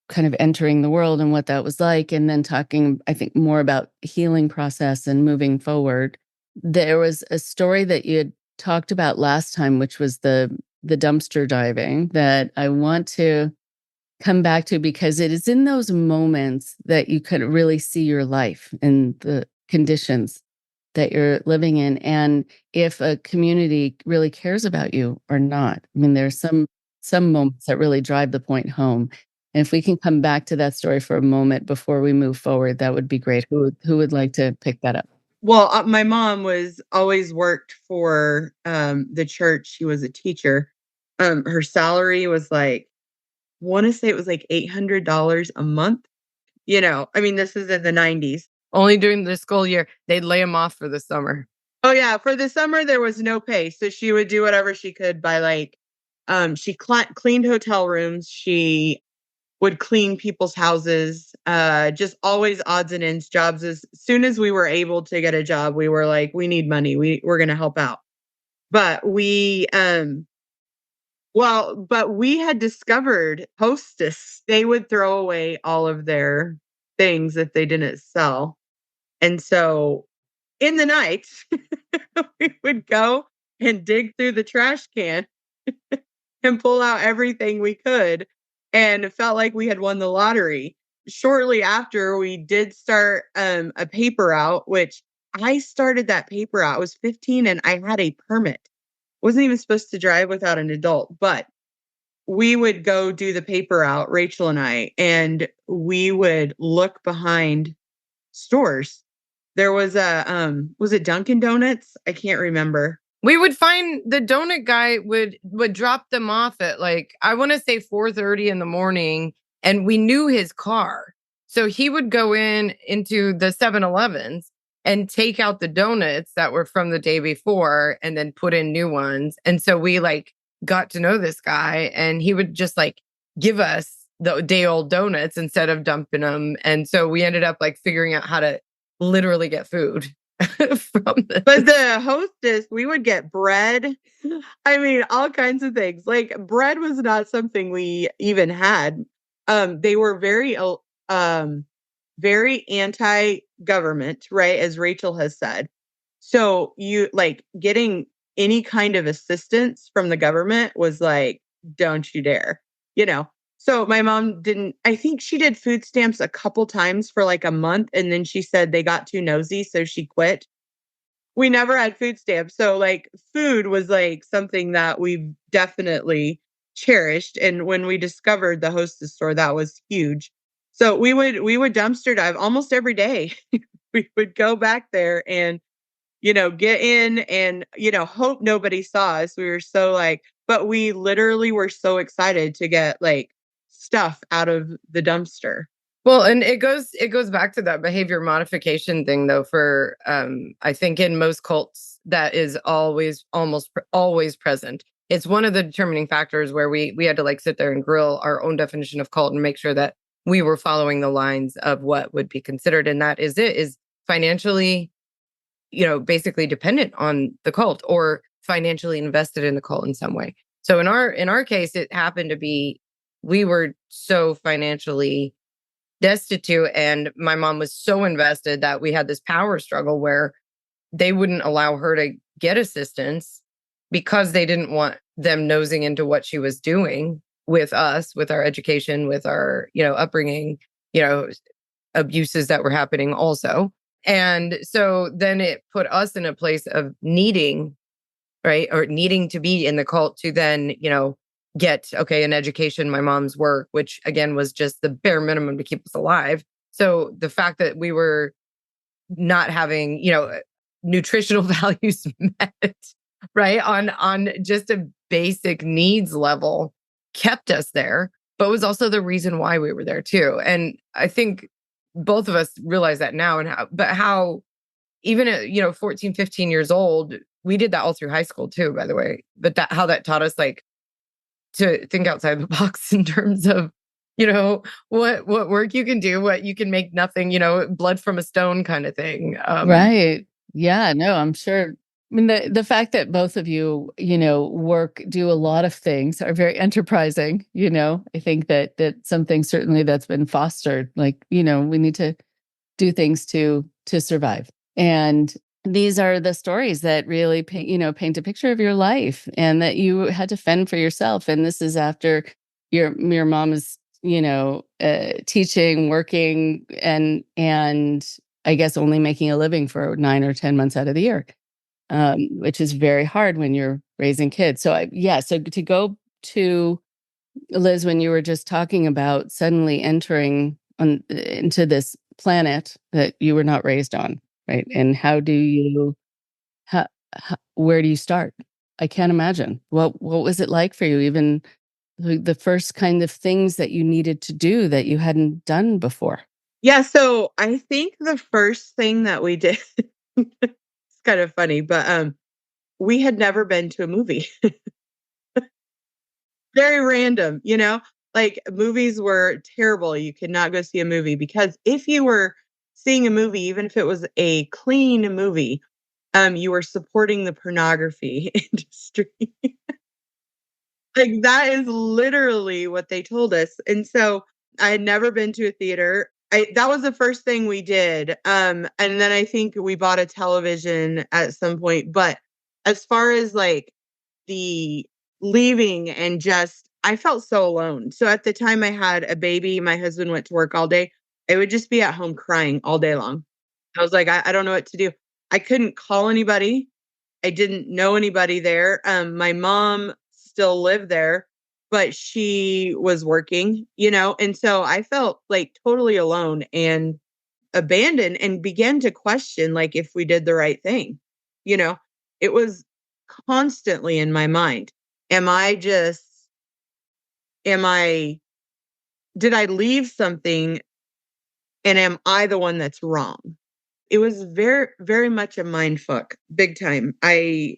kind of entering the world and what that was like, and then talking, I think, more about healing process and moving forward. There was a story that you had talked about last time, which was the dumpster diving, that I want to come back to, because it is in those moments that you could really see your life and the conditions that you're living in, and if a community really cares about you or not. I mean, there's some moments that really drive the point home. And if we can come back to that story for a moment before we move forward, that would be great. Who would like to pick that up? Well, my mom was always worked for the church. She was a teacher. Her salary was want to say it was $800 a month. I mean, this is in the 90s. Only during the school year, they'd lay them off for the summer. Oh yeah, for the summer there was no pay, so she would do whatever she could by she cleaned hotel rooms. She would clean people's houses, just always odds and ends jobs. As soon as we were able to get a job, we were like, we need money. We're going to help out. But we had discovered Hostess. They would throw away all of their things that they didn't sell. And so in the night, we would go and dig through the trash can and pull out everything we could. And it felt like we had won the lottery. Shortly after, we did start a paper out, which I started that paper out. I was 15 and I had a permit. wasn't even supposed to drive without an adult, but we would go do the paper out, Rachel and I, and we would look behind stores. There was it Dunkin' Donuts? I can't remember. We would find the donut guy would drop them off at I want to say 4:30 in the morning, and we knew his car. So he would go into the 7-Elevens and take out the donuts that were from the day before and then put in new ones. And so we got to know this guy, and he would just give us the day old donuts instead of dumping them. And so we ended up figuring out how to literally get food from this. But the hostess, we would get bread. I mean, all kinds of things. Bread was not something we even had. They were very anti-government, right? As Rachel has said. So you getting any kind of assistance from the government was don't you dare, So my mom I think she did food stamps a couple times for a month. And then she said they got too nosy. So she quit. We never had food stamps. So food was something that we definitely cherished. And when we discovered the Hostess store, that was huge. So we would dumpster dive almost every day. We would go back there and, get in and, hope nobody saw us. We were so but we literally were so excited to get stuff out of the dumpster. Well, and it goes back to that behavior modification thing, though. For I think in most cults, that is almost always present. It's one of the determining factors where we had to sit there and grill our own definition of cult and make sure that we were following the lines of what would be considered, and that is financially, basically dependent on the cult or financially invested in the cult in some way. So in our case, it happened to be we were so financially destitute, and my mom was so invested that we had this power struggle where they wouldn't allow her to get assistance because they didn't want them nosing into what she was doing with us, with our education, with our, upbringing, abuses that were happening also. And so then it put us in a place of needing, right, or needing to be in the cult to then, get, an education, my mom's work, which again was just the bare minimum to keep us alive. So the fact that we were not having, nutritional values met, right, on just a basic needs level kept us there, but was also the reason why we were there too. And I think both of us realize that now, and how even at 14, 15 years old, we did that all through high school too, by the way. But how that taught us to think outside the box in terms of, what work you can do, what you can make nothing, blood from a stone kind of thing. Right. Yeah, no, I'm sure. I mean, the fact that both of you, do a lot of things, are very enterprising, I think that something certainly that's been fostered, we need to do things to survive. And these are the stories that really paint a picture of your life, and that you had to fend for yourself. And this is after your mom is, teaching, working, and I guess only making a living for 9 or 10 months out of the year, which is very hard when you're raising kids. So so to go to Liz, when you were just talking about suddenly entering into this planet that you were not raised on, right? And how do you, where do you start? I can't imagine. What was it like for you? Even the first kind of things that you needed to do that you hadn't done before. Yeah, so I think the first thing that we did, it's kind of funny, but we had never been to a movie. Very random, movies were terrible. You could not go see a movie because if you were seeing a movie, even if it was a clean movie, you were supporting the pornography industry. That is literally what they told us. And so I had never been to a theater. That was the first thing we did. And then I think we bought a television at some point. But as far as the leaving and I felt so alone. So at the time I had a baby, my husband went to work all day. I would just be at home crying all day long. I was like, I don't know what to do. I couldn't call anybody. I didn't know anybody there. My mom still lived there, but she was working, and so I felt like totally alone and abandoned and began to question like if we did the right thing. You know, it was constantly in my mind. Am I just am I did I leave something and am I the one that's wrong? It was very, very much a mind fuck, big time. I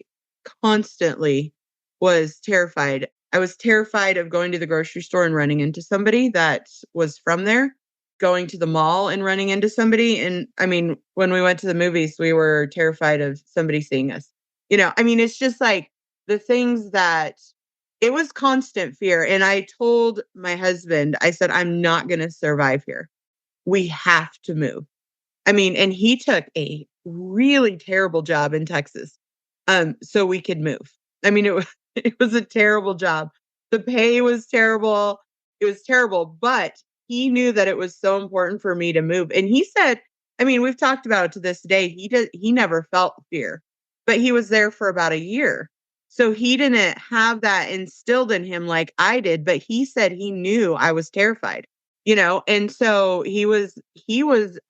constantly was terrified. I was terrified of going to the grocery store and running into somebody that was from there, going to the mall and running into somebody. And I mean, when we went to the movies, we were terrified of somebody seeing us. It's just like the things that it was constant fear. And I told my husband, I said, I'm not going to survive here. We have to move. And he took a really terrible job in Texas, so we could move. It was it was a terrible job. The pay was terrible. It was terrible, but he knew that it was so important for me to move. And he said, we've talked about it to this day. He never felt fear, but he was there for about a year. So he didn't have that instilled in him like I did, but he said he knew I was terrified. And so he was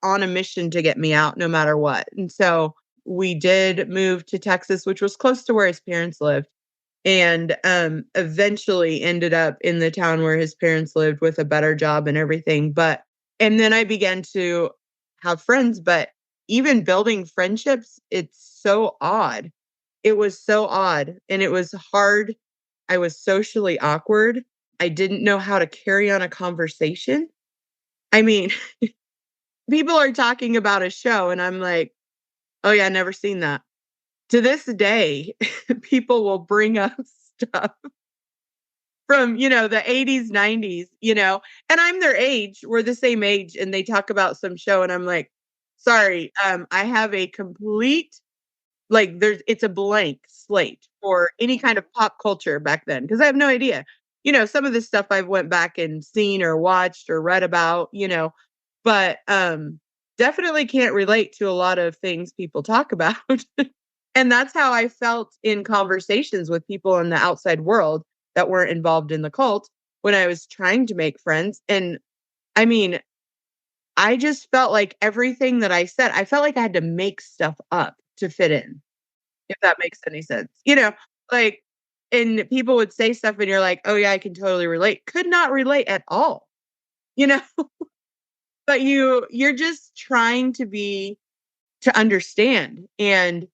on a mission to get me out no matter what. And so we did move to Texas, which was close to where his parents lived, and eventually ended up in the town where his parents lived with a better job and everything. And then I began to have friends, but even building friendships, it's so odd. It was so odd and it was hard. I was socially awkward. I didn't know how to carry on a conversation. I mean, people are talking about a show and I'm like, "Oh yeah, never seen that." To this day, people will bring up stuff from, the 80s, 90s, and I'm their age. We're the same age and they talk about some show and I'm like, "Sorry, I have a complete it's a blank slate for any kind of pop culture back then because I have no idea. Some of this stuff I've went back and seen or watched or read about, but definitely can't relate to a lot of things people talk about. And that's how I felt in conversations with people in the outside world that weren't involved in the cult when I was trying to make friends. And I mean, I just felt like everything that I said, I felt like I had to make stuff up to fit in, if that makes any sense. Like, and people would say stuff and you're like, "Oh yeah, I can totally relate." Could not relate at all, you know? But you're just trying to understand. And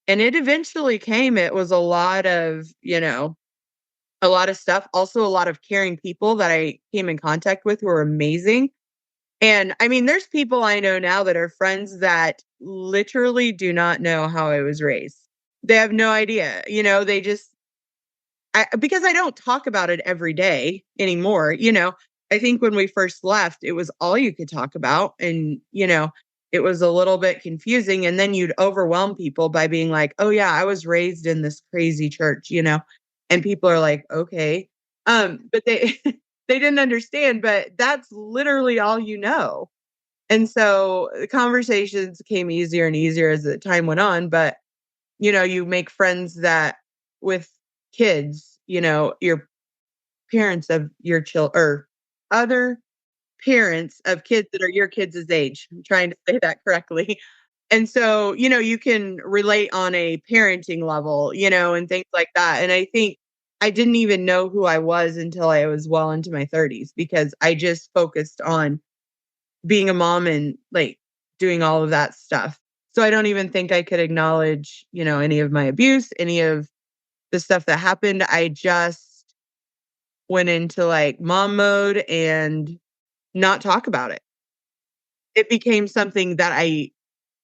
it eventually came. It was a lot of, a lot of stuff. Also a lot of caring people that I came in contact with who were amazing. And there's people I know now that are friends that literally do not know how I was raised. They have no idea. They just because I don't talk about it every day anymore. I think when we first left, it was all you could talk about. And, it was a little bit confusing. And then you'd overwhelm people by being like, "Oh yeah, I was raised in this crazy church," and people are like, "Okay." But they, they didn't understand, but that's literally all you know. And so the conversations became easier and easier as the time went on. But, you make friends that with kids, your parents of your children or other parents of kids that are your kids' age. I'm trying to say that correctly. And so, you can relate on a parenting level, and things like that. And I think I didn't even know who I was until I was well into my 30s because I just focused on being a mom and like doing all of that stuff. So I don't even think I could acknowledge, any of my abuse, any of the stuff that happened. I just went into like mom mode and not talk about it. It became something that I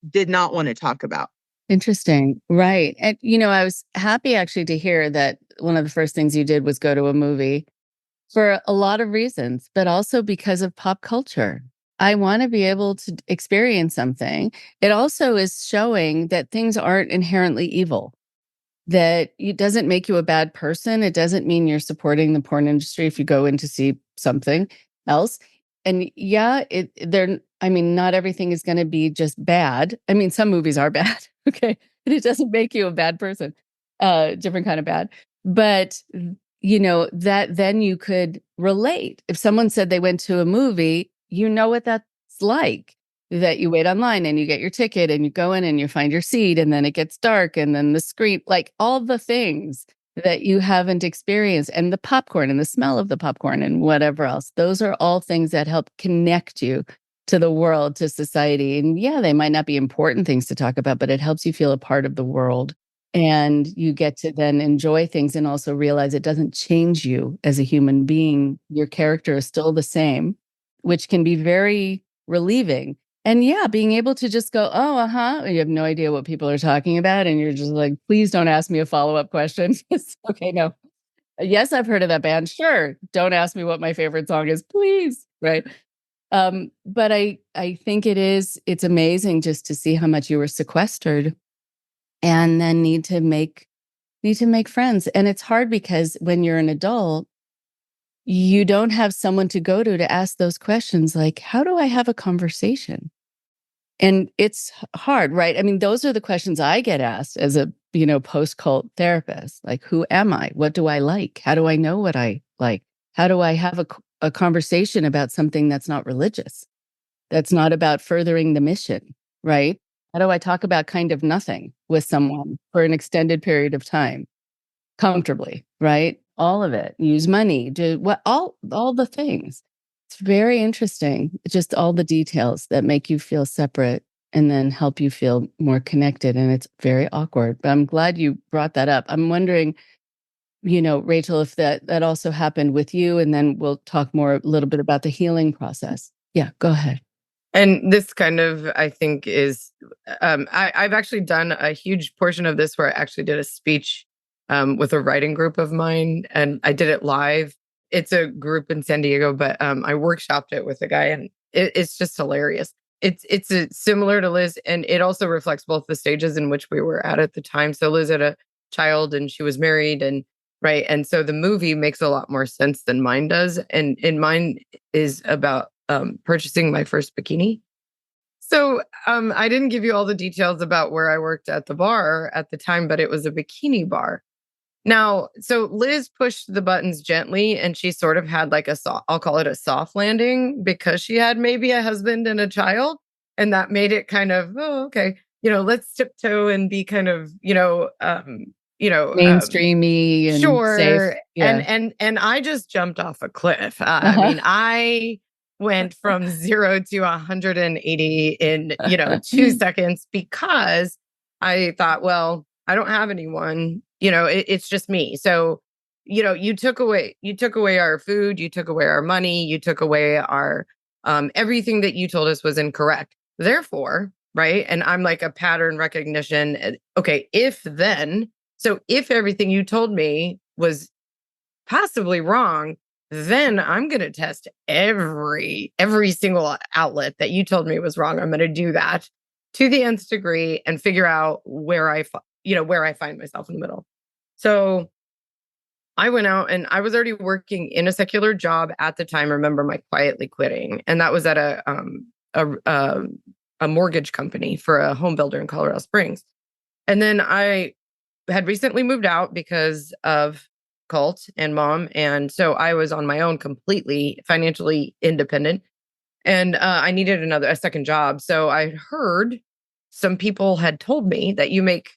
did not want to talk about. Interesting. Right. And, I was happy actually to hear that one of the first things you did was go to a movie for a lot of reasons, but also because of pop culture. I want to be able to experience something. It also is showing that things aren't inherently evil, that it doesn't make you a bad person. It doesn't mean you're supporting the porn industry if you go in to see something else. And yeah, not everything is going to be just bad. Some movies are bad. Okay. it doesn't make you a bad person, different kind of bad. But, that then you could relate. If someone said they went to a movie, you know what that's like, that you wait online and you get your ticket and you go in and you find your seat and then it gets dark and then the screen, like all the things that you haven't experienced, and the popcorn and the smell of the popcorn and whatever else. Those are all things that help connect you to the world, to society. And yeah, they might not be important things to talk about, but it helps you feel a part of the world. And you get to then enjoy things and also realize it doesn't change you as a human being. Your character is still the same, which can be very relieving. And yeah, being able to just go, oh, you have no idea what people are talking about. And you're just like, please don't ask me a follow-up question. It's okay, no. Yes, I've heard of that band. Sure. Don't ask me what my favorite song is, please. Right. But I think it's amazing just to see how much you were sequestered and then need to make friends. And it's hard because when you're an adult, you don't have someone to go to ask those questions like, how do I have a conversation? And it's hard, right? I mean, those are the questions I get asked as a, post-cult therapist. Like, who am I? What do I like? How do I know what I like? How do I have a conversation about something that's not religious? That's not about furthering the mission, right? How do I talk about kind of nothing with someone for an extended period of time? Comfortably, right? All of it. Use money, do what, all the things. It's very interesting. Just all the details that make you feel separate and then help you feel more connected. And it's very awkward. But I'm glad you brought that up. I'm wondering, Rachel, if that also happened with you, and then we'll talk more a little bit about the healing process. Yeah, go ahead. And this kind of, I think, is I've actually done a huge portion of this where I actually did a speech with a writing group of mine, and I did it live. It's a group in San Diego, but I workshopped it with a guy, and it's just hilarious. It's similar to Liz, and it also reflects both the stages in which we were at the time. So Liz had a child, and she was married, and right, and so the movie makes a lot more sense than mine does, and mine is about purchasing my first bikini. So I didn't give you all the details about where I worked at the bar at the time, but it was a bikini bar. Now, so Liz pushed the buttons gently, and she sort of had like I'll call it a soft landing, because she had maybe a husband and a child. And that made it kind of, oh, okay, let's tiptoe and be kind of, mainstreamy and sure. Safe. Yeah. And I just jumped off a cliff. I mean, I went from 0 to 180 in, 2 seconds, because I thought, well, I don't have anyone, it's just me. So, you took away our food, you took away our money, you took away our, everything that you told us was incorrect. Therefore, right. And I'm like a pattern recognition. Okay. If everything you told me was possibly wrong, then I'm going to test every single outlet that you told me was wrong. I'm going to do that to the nth degree and figure out where I find myself in the middle. So I went out, and I was already working in a secular job at the time. I remember my quietly quitting, and that was at a mortgage company for a home builder in Colorado Springs. And then I had recently moved out because of cult and mom. And so I was on my own, completely financially independent. And I needed a second job. So I heard some people had told me that you make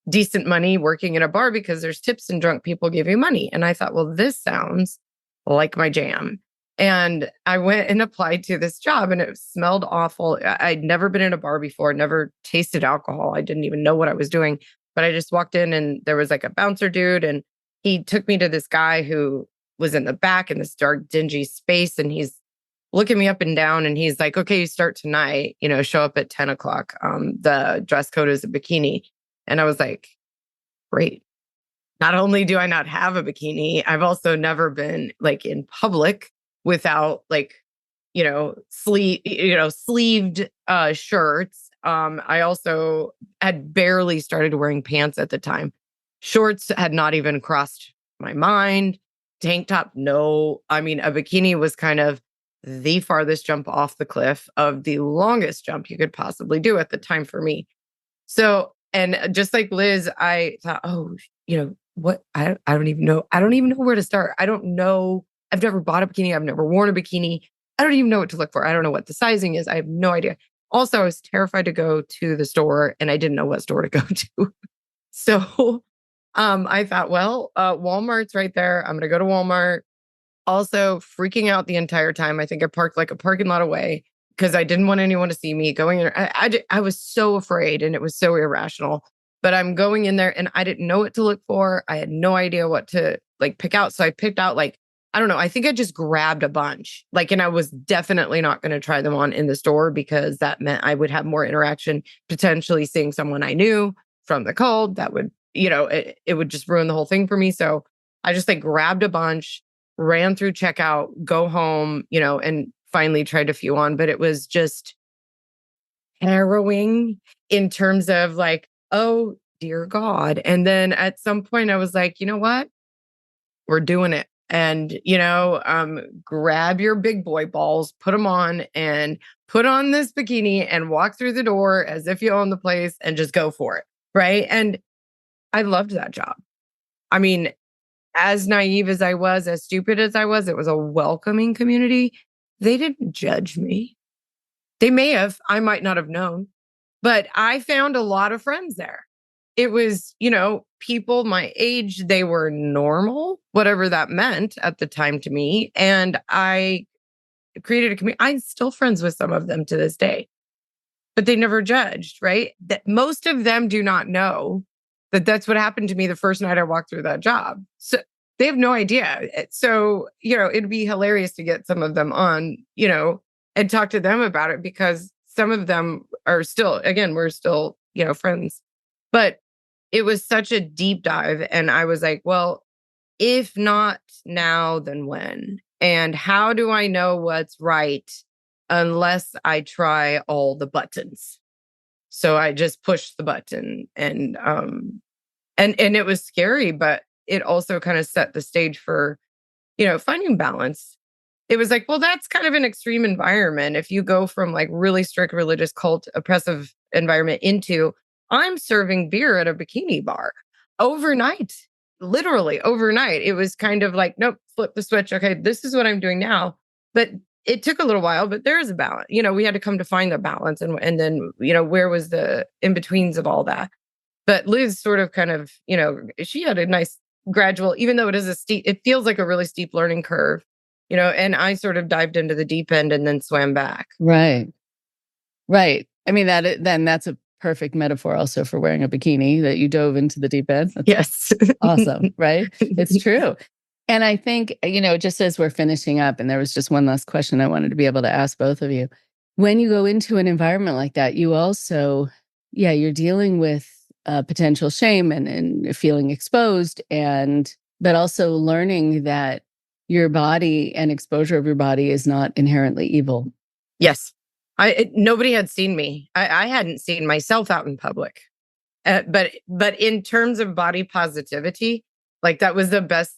decent money working in a bar because there's tips and drunk people give you money. And I thought, well, this sounds like my jam. And I went and applied to this job, and it smelled awful. I'd never been in a bar before, never tasted alcohol. I didn't even know what I was doing. But I just walked in, and there was like a bouncer dude, and he took me to this guy who was in the back in this dark, dingy space. And he's looking me up and down, and he's like, okay, you start tonight, show up at 10 o'clock. The dress code is a bikini. And I was like, great. Not only do I not have a bikini, I've also never been like in public without sleeved shirts. I also had barely started wearing pants at the time. Shorts had not even crossed my mind. Tank top, no. I mean, a bikini was kind of the farthest jump off the cliff of the longest jump you could possibly do at the time for me. So, And just like Liz, I thought, what? I don't even know. I don't even know where to start. I don't know. I've never bought a bikini. I've never worn a bikini. I don't even know what to look for. I don't know what the sizing is. I have no idea. Also, I was terrified to go to the store and I didn't know what store to go to. So I thought, Walmart's right there. I'm going to go to Walmart. Also freaking out the entire time. I think I parked like a parking lot away because I didn't want anyone to see me going in. I was so afraid and it was so irrational. But I'm going in there and I didn't know what to look for. I had no idea what to like pick out. So I picked out like, I don't know. I think I just grabbed a bunch. Like, and I was definitely not going to try them on in the store because that meant I would have more interaction, potentially seeing someone I knew from the cold. That would, it would just ruin the whole thing for me. So I just like grabbed a bunch, ran through checkout, go home, and finally tried a few on. But it was just harrowing in terms of like, oh, dear God. And then at some point I was like, you know what? We're doing it. And, grab your big boy balls, put them on and put on this bikini and walk through the door as if you own the place and just go for it. Right. And I loved that job. I mean, as naive as I was, as stupid as I was, it was a welcoming community. They didn't judge me. They may have, I might not have known, but I found a lot of friends there. It was, people my age, they were normal, whatever that meant at the time to me. And I created a community. I'm still friends with some of them to this day, but they never judged, right? That most of them do not know that that's what happened to me the first night I walked through that job. So they have no idea. So, it'd be hilarious to get some of them on, and talk to them about it because some of them are still, again, we're still, friends. But it was such a deep dive. And I was like, well, if not now, then when? And how do I know what's right unless I try all the buttons? So I just pushed the button and it was scary, but it also kind of set the stage for, finding balance. It was like, well, that's kind of an extreme environment. If you go from like really strict religious cult oppressive environment into I'm serving beer at a bikini bar overnight, literally overnight. It was kind of like, nope, flip the switch. Okay, this is what I'm doing now. But it took a little while, but there is a balance. We had to come to find the balance. And then, where was the in-betweens of all that? But Liz sort of kind of, she had a nice gradual, even though it feels like a really steep learning curve, and I sort of dived into the deep end and then swam back. Right. Right. I mean, that's a perfect metaphor also for wearing a bikini, that you dove into the deep end. That's yes. awesome. Right. It's true. And I think, just as we're finishing up, and there was just one last question I wanted to be able to ask both of you. When you go into an environment like that, you also, you're dealing with potential shame and feeling exposed, but also learning that your body and exposure of your body is not inherently evil. Yes. Nobody had seen me. I hadn't seen myself out in public. But in terms of body positivity, like that was the best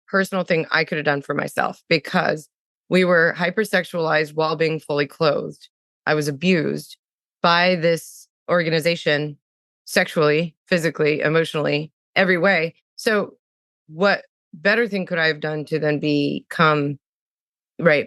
personal thing I could have done for myself because we were hypersexualized while being fully clothed. I was abused by this organization sexually, physically, emotionally, every way. So what better thing could I have done to then become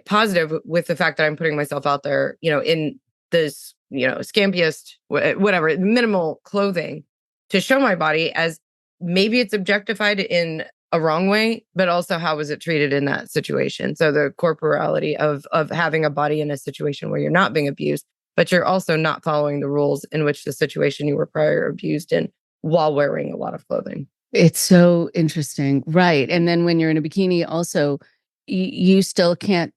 positive with the fact that I'm putting myself out there, in this, scampiest, whatever, minimal clothing to show my body as maybe it's objectified in a wrong way, but also how was it treated in that situation? So the corporality of having a body in a situation where you're not being abused, but you're also not following the rules in which the situation you were prior abused in while wearing a lot of clothing. It's so interesting. Right. And then when you're in a bikini, also, you still can't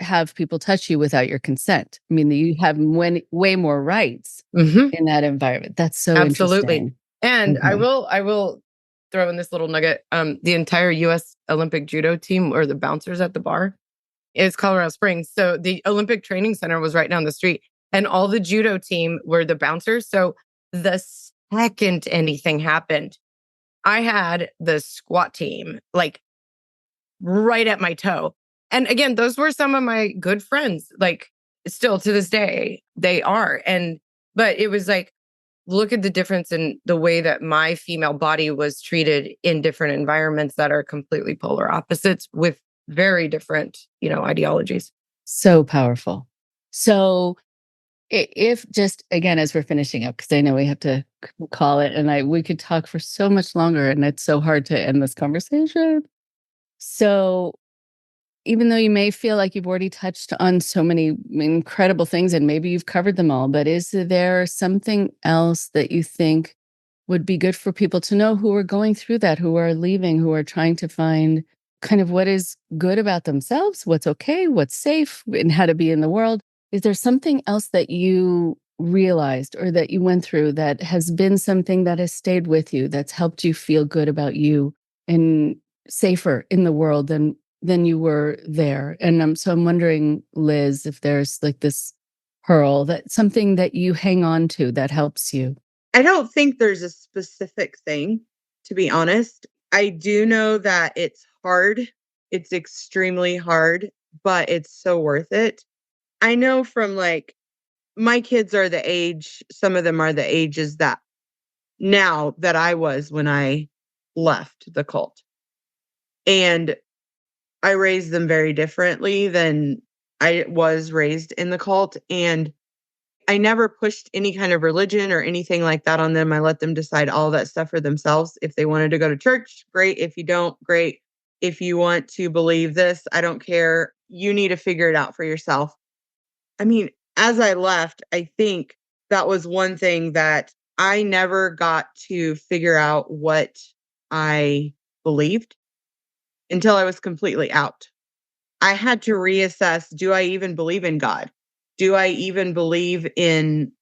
have people touch you without your consent. I mean, you have way more rights in that environment. That's so absolutely interesting. And I will throw in this little nugget. The entire U.S. Olympic judo team, or the bouncers at the bar, is Colorado Springs. So the Olympic Training Center was right down the street, and all the judo team were the bouncers. So the second anything happened, I had the squat team like right at my toe. And again, those were some of my good friends, like still to this day, they are. But it was like, look at the difference in the way that my female body was treated in different environments that are completely polar opposites with very different, ideologies. So powerful. So if just again, as we're finishing up, because I know we have to call it, and we could talk for so much longer, and it's so hard to end this conversation. So even though you may feel like you've already touched on so many incredible things and maybe you've covered them all, but is there something else that you think would be good for people to know who are going through that, who are leaving, who are trying to find kind of what is good about themselves, what's okay, what's safe, and how to be in the world? Is there something else that you realized or that you went through that has been something that has stayed with you, that's helped you feel good about you and safer in the world than you were there? And so I'm wondering, Liz, if there's like this pearl, that something that you hang on to that helps you. I don't think there's a specific thing, to be honest. I do know that it's hard. It's extremely hard, but it's so worth it. I know from my kids are the age, some of them are the ages that now that I was when I left the cult. And I raised them very differently than I was raised in the cult. And I never pushed any kind of religion or anything like that on them. I let them decide all that stuff for themselves. If they wanted to go to church, great. If you don't, great. If you want to believe this, I don't care. You need to figure it out for yourself. I mean, as I left, I think that was one thing that I never got to figure out what I believed until I was completely out. I had to reassess, do I even believe in God? Do I even believe in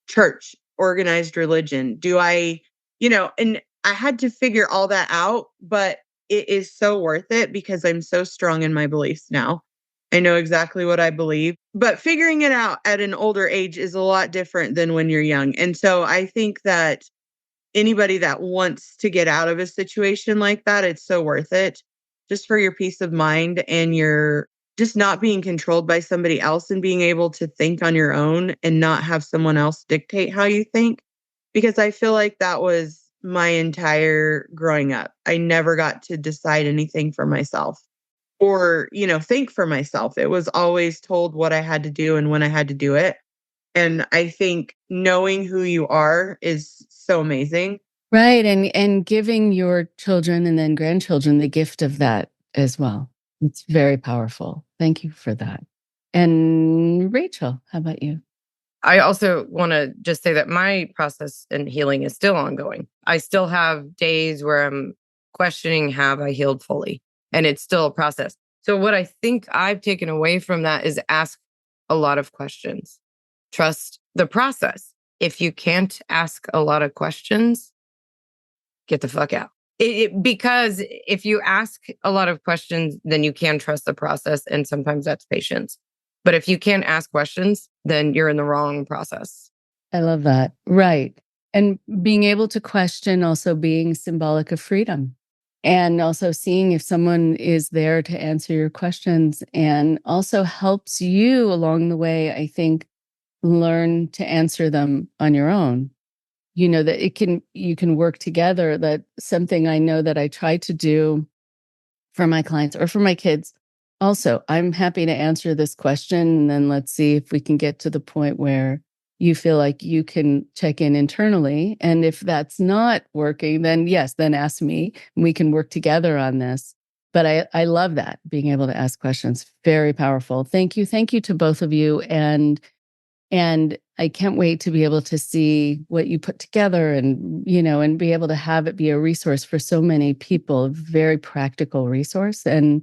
church, organized religion? Do I, and I had to figure all that out, but it is so worth it because I'm so strong in my beliefs now. I know exactly what I believe, but figuring it out at an older age is a lot different than when you're young. And so I think that anybody that wants to get out of a situation like that, it's so worth it just for your peace of mind and your just not being controlled by somebody else and being able to think on your own and not have someone else dictate how you think. Because I feel like that was my entire growing up. I never got to decide anything for myself or, think for myself. It was always told what I had to do and when I had to do it. And I think knowing who you are is so amazing. Right. And giving your children and then grandchildren the gift of that as well. It's very powerful. Thank you for that. And Rachel, how about you? I also want to just say that my process in healing is still ongoing. I still have days where I'm questioning, have I healed fully? And it's still a process. So what I think I've taken away from that is ask a lot of questions. Trust the process. If you can't ask a lot of questions, get the fuck out. Because if you ask a lot of questions, then you can trust the process. And sometimes that's patience. But if you can't ask questions, then you're in the wrong process. I love that. Right. And being able to question also being symbolic of freedom. And also seeing if someone is there to answer your questions and also helps you along the way, I think, learn to answer them on your own. That you can work together. That something I know that I try to do for my clients or for my kids. Also, I'm happy to answer this question, and then let's see if we can get to the point where you feel like you can check in internally. And if that's not working, then yes, then ask me and we can work together on this. But I love that, being able to ask questions. Very powerful. Thank you. Thank you to both of you. And I can't wait to be able to see what you put together and be able to have it be a resource for so many people, a very practical resource. And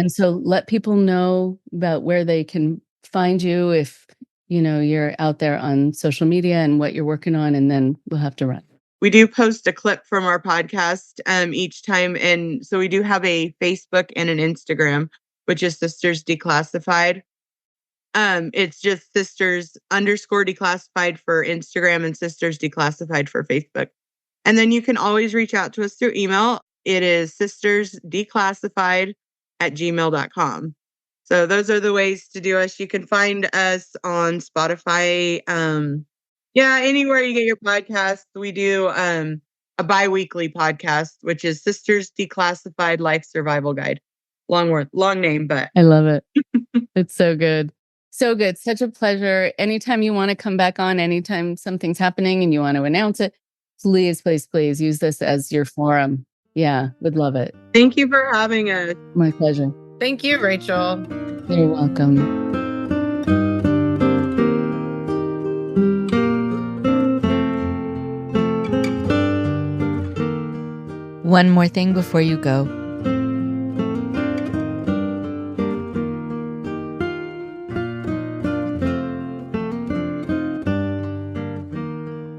so let people know about where they can find you if, you're out there on social media and what you're working on, and then we'll have to run. We do post a clip from our podcast each time. And so we do have a Facebook and an Instagram, which is Sisters Declassified. It's just sisters_declassified for Instagram and Sisters Declassified for Facebook. And then you can always reach out to us through email. It is sistersdeclassified@gmail.com. So those are the ways to do us. You can find us on Spotify, Yeah, anywhere you get your podcasts. We do a bi-weekly podcast, which is Sisters Declassified Life Survival Guide. Long name, but I love it. It's so good. So good. Such a pleasure. Anytime you want to come back on, anytime something's happening and you want to announce it, please, please, please use this as your forum. Yeah, would love it. thank you for having us. My pleasure. Thank you, Rachel. You're welcome. One more thing before you go.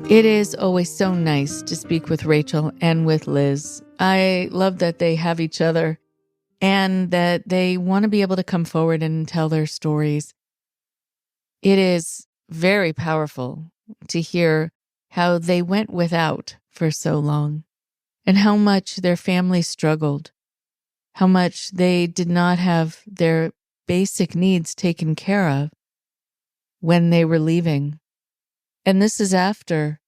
It is always so nice to speak with Rachel and with Liz. I love that they have each other and that they want to be able to come forward and tell their stories. It is very powerful to hear how they went without for so long and how much their family struggled, how much they did not have their basic needs taken care of when they were leaving. And this is after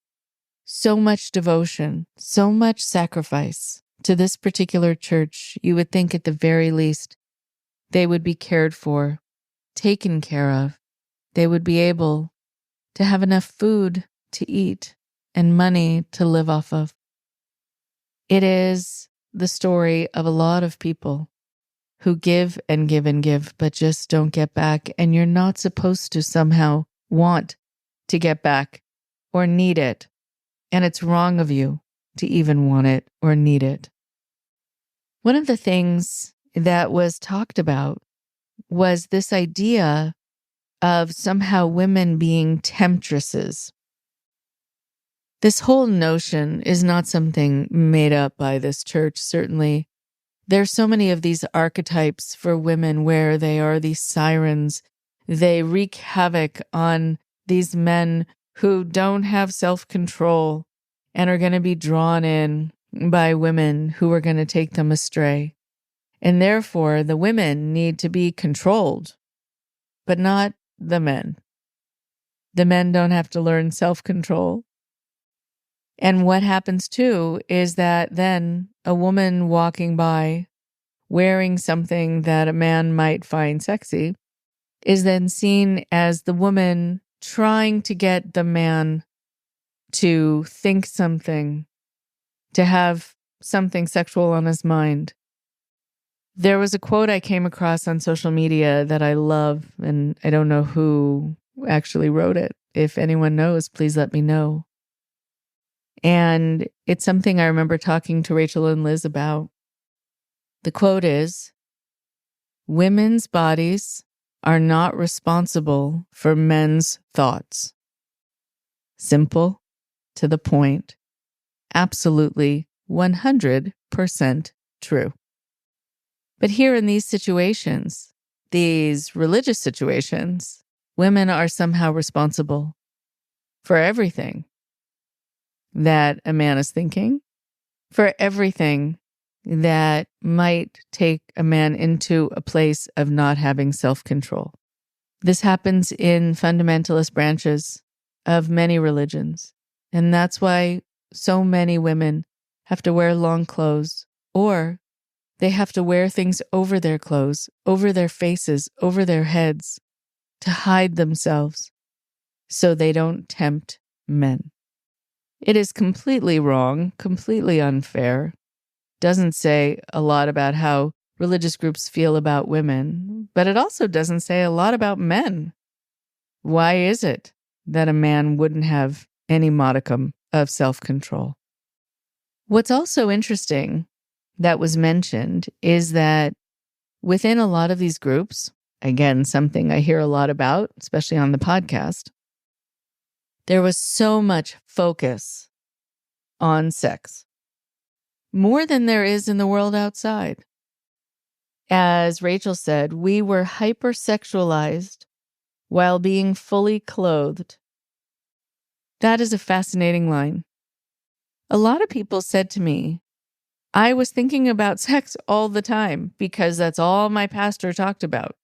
so much devotion, so much sacrifice to this particular church. You would think at the very least they would be cared for, taken care of. They would be able to have enough food to eat and money to live off of. It is the story of a lot of people who give and give and give, but just don't get back. And you're not supposed to somehow want to get back or need it. And it's wrong of you to even want it or need it. One of the things that was talked about was this idea of somehow women being temptresses. This whole notion is not something made up by this church, certainly. There's so many of these archetypes for women where they are these sirens. They wreak havoc on these men who don't have self-control and are going to be drawn in by women who are going to take them astray. And therefore, the women need to be controlled, but not the men. The men don't have to learn self-control. And what happens too is that then a woman walking by wearing something that a man might find sexy is then seen as the woman trying to get the man to think something, to have something sexual on his mind. There was a quote I came across on social media that I love, and I don't know who actually wrote it. If anyone knows, please let me know. And it's something I remember talking to Rachel and Liz about. The quote is, "Women's bodies are not responsible for men's thoughts." Simple, to the point, absolutely 100% true. But here in these situations, these religious situations, women are somehow responsible for everything that a man is thinking, for everything that might take a man into a place of not having self-control. This happens in fundamentalist branches of many religions, and that's why so many women have to wear long clothes, or they have to wear things over their clothes, over their faces, over their heads, to hide themselves so they don't tempt men. It is completely wrong, completely unfair. Doesn't say a lot about how religious groups feel about women, but it also doesn't say a lot about men. Why is it that a man wouldn't have any modicum of self-control? What's also interesting that was mentioned is that within a lot of these groups, again, something I hear a lot about, especially on the podcast, there was so much focus on sex, more than there is in the world outside. As Rachel said, we were hypersexualized while being fully clothed. That is a fascinating line. A lot of people said to me, I was thinking about sex all the time because that's all my pastor talked about.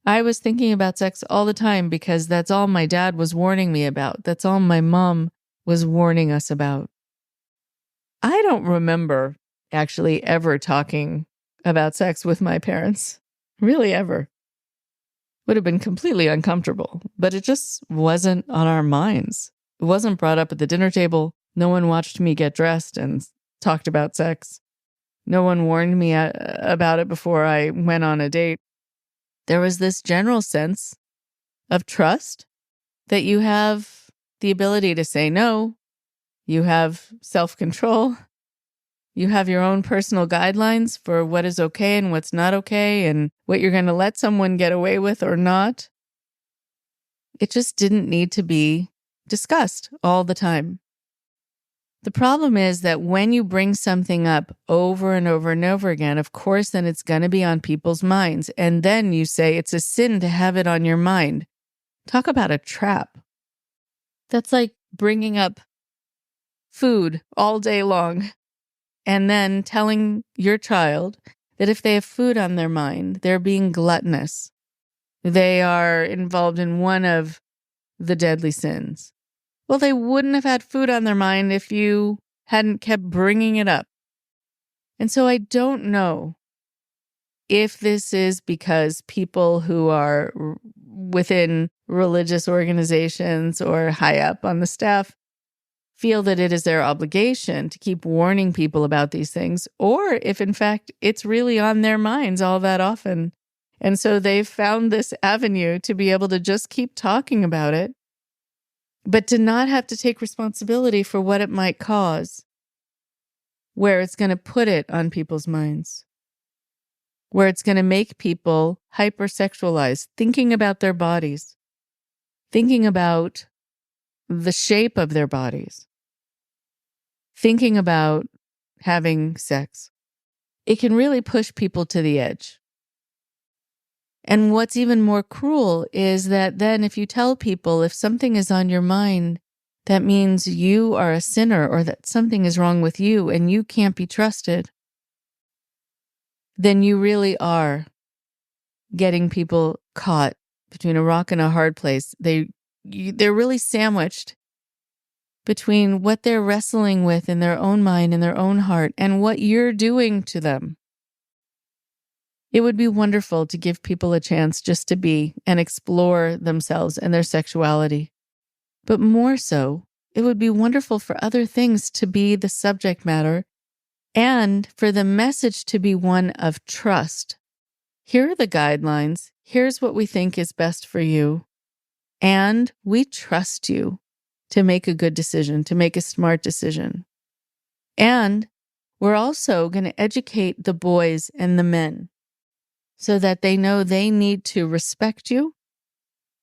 I was thinking about sex all the time because that's all my dad was warning me about. That's all my mom was warning us about. I don't remember actually ever talking about sex with my parents. Really ever. Would have been completely uncomfortable, but it just wasn't on our minds. It wasn't brought up at the dinner table. No one watched me get dressed and talked about sex. No one warned me about it before I went on a date. There was this general sense of trust that you have the ability to say no. You have self-control. You have your own personal guidelines for what is okay and what's not okay and what you're going to let someone get away with or not. It just didn't need to be discussed all the time. The problem is that when you bring something up over and over and over again, of course, then it's going to be on people's minds. And then you say it's a sin to have it on your mind. Talk about a trap. That's like bringing up food all day long and then telling your child that if they have food on their mind, they're being gluttonous. They are involved in one of the deadly sins. Well, they wouldn't have had food on their mind if you hadn't kept bringing it up. And so I don't know if this is because people who are within religious organizations or high up on the staff feel that it is their obligation to keep warning people about these things, or if in fact it's really on their minds all that often. And so they've found this avenue to be able to just keep talking about it, but to not have to take responsibility for what it might cause, where it's going to put it on people's minds, where it's going to make people hypersexualized, thinking about their bodies, thinking about the shape of their bodies, thinking about having sex. It can really push people to the edge. And what's even more cruel is that then if you tell people if something is on your mind, that means you are a sinner or that something is wrong with you and you can't be trusted, then you really are getting people caught between a rock and a hard place. They're really sandwiched between what they're wrestling with in their own mind and their own heart and what you're doing to them. It would be wonderful to give people a chance just to be and explore themselves and their sexuality. But more so, it would be wonderful for other things to be the subject matter and for the message to be one of trust. Here are the guidelines. Here's what we think is best for you. And we trust you to make a good decision, to make a smart decision. And we're also going to educate the boys and the men so that they know they need to respect you.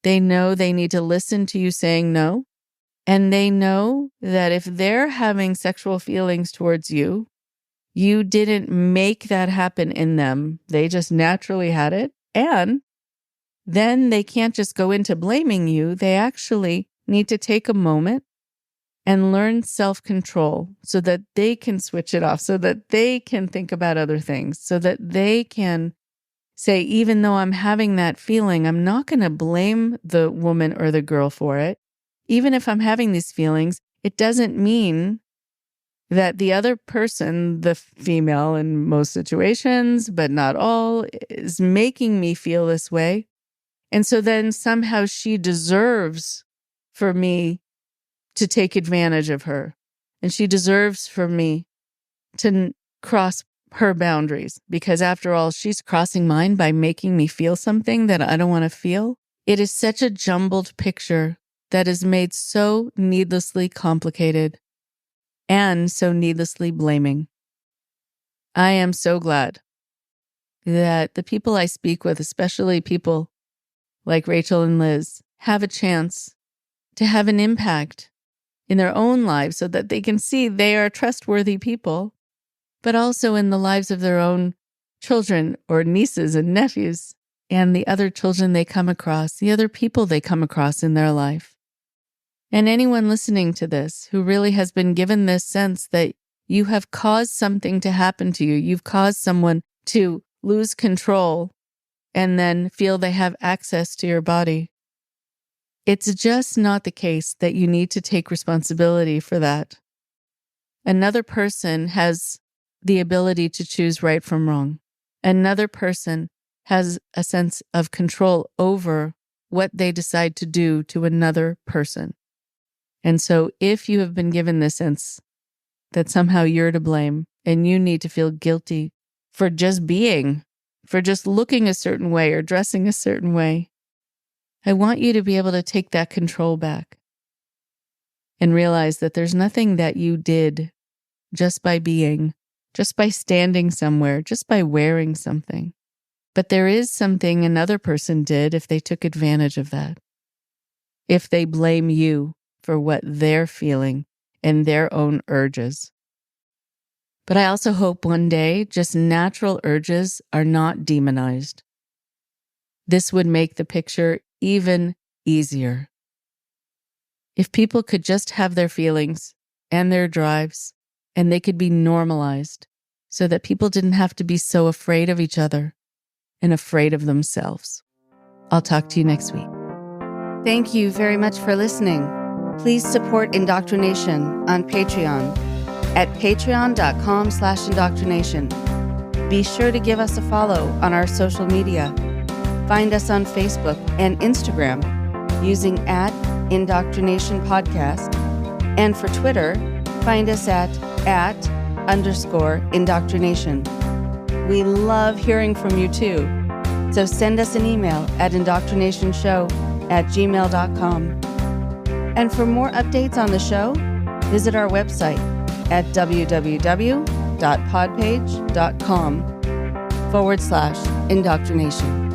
They know they need to listen to you saying no. And they know that if they're having sexual feelings towards you, you didn't make that happen in them. They just naturally had it. And then they can't just go into blaming you. They actually need to take a moment and learn self-control so that they can switch it off, so that they can think about other things, so that they can say, even though I'm having that feeling, I'm not going to blame the woman or the girl for it. Even if I'm having these feelings, it doesn't mean that the other person, the female in most situations, but not all, is making me feel this way. And so then somehow she deserves for me to take advantage of her. And she deserves for me to cross her boundaries, because after all, she's crossing mine by making me feel something that I don't want to feel. It is such a jumbled picture that is made so needlessly complicated and so needlessly blaming. I am so glad that the people I speak with, especially people like Rachel and Liz, have a chance to have an impact in their own lives so that they can see they are trustworthy people, but also in the lives of their own children or nieces and nephews and the other children they come across, the other people they come across in their life. And anyone listening to this who really has been given this sense that you have caused something to happen to you, you've caused someone to lose control and then feel they have access to your body. It's just not the case that you need to take responsibility for that. Another person has the ability to choose right from wrong. Another person has a sense of control over what they decide to do to another person. And so if you have been given this sense that somehow you're to blame and you need to feel guilty for just being, for just looking a certain way or dressing a certain way, I want you to be able to take that control back and realize that there's nothing that you did just by being, just by standing somewhere, just by wearing something. But there is something another person did if they took advantage of that. If they blame you for what they're feeling and their own urges. But I also hope one day just natural urges are not demonized. This would make the picture even easier. If people could just have their feelings and their drives, and they could be normalized so that people didn't have to be so afraid of each other and afraid of themselves. I'll talk to you next week. Thank you very much for listening. Please support Indoctrination on Patreon at patreon.com/indoctrination. Be sure to give us a follow on our social media. Find us on Facebook and Instagram using @Indoctrination Podcast. And for Twitter, find us at @_indoctrination. We love hearing from you too. So send us an email at indoctrinationshow@gmail.com. And for more updates on the show, visit our website at www.podpage.com/indoctrination.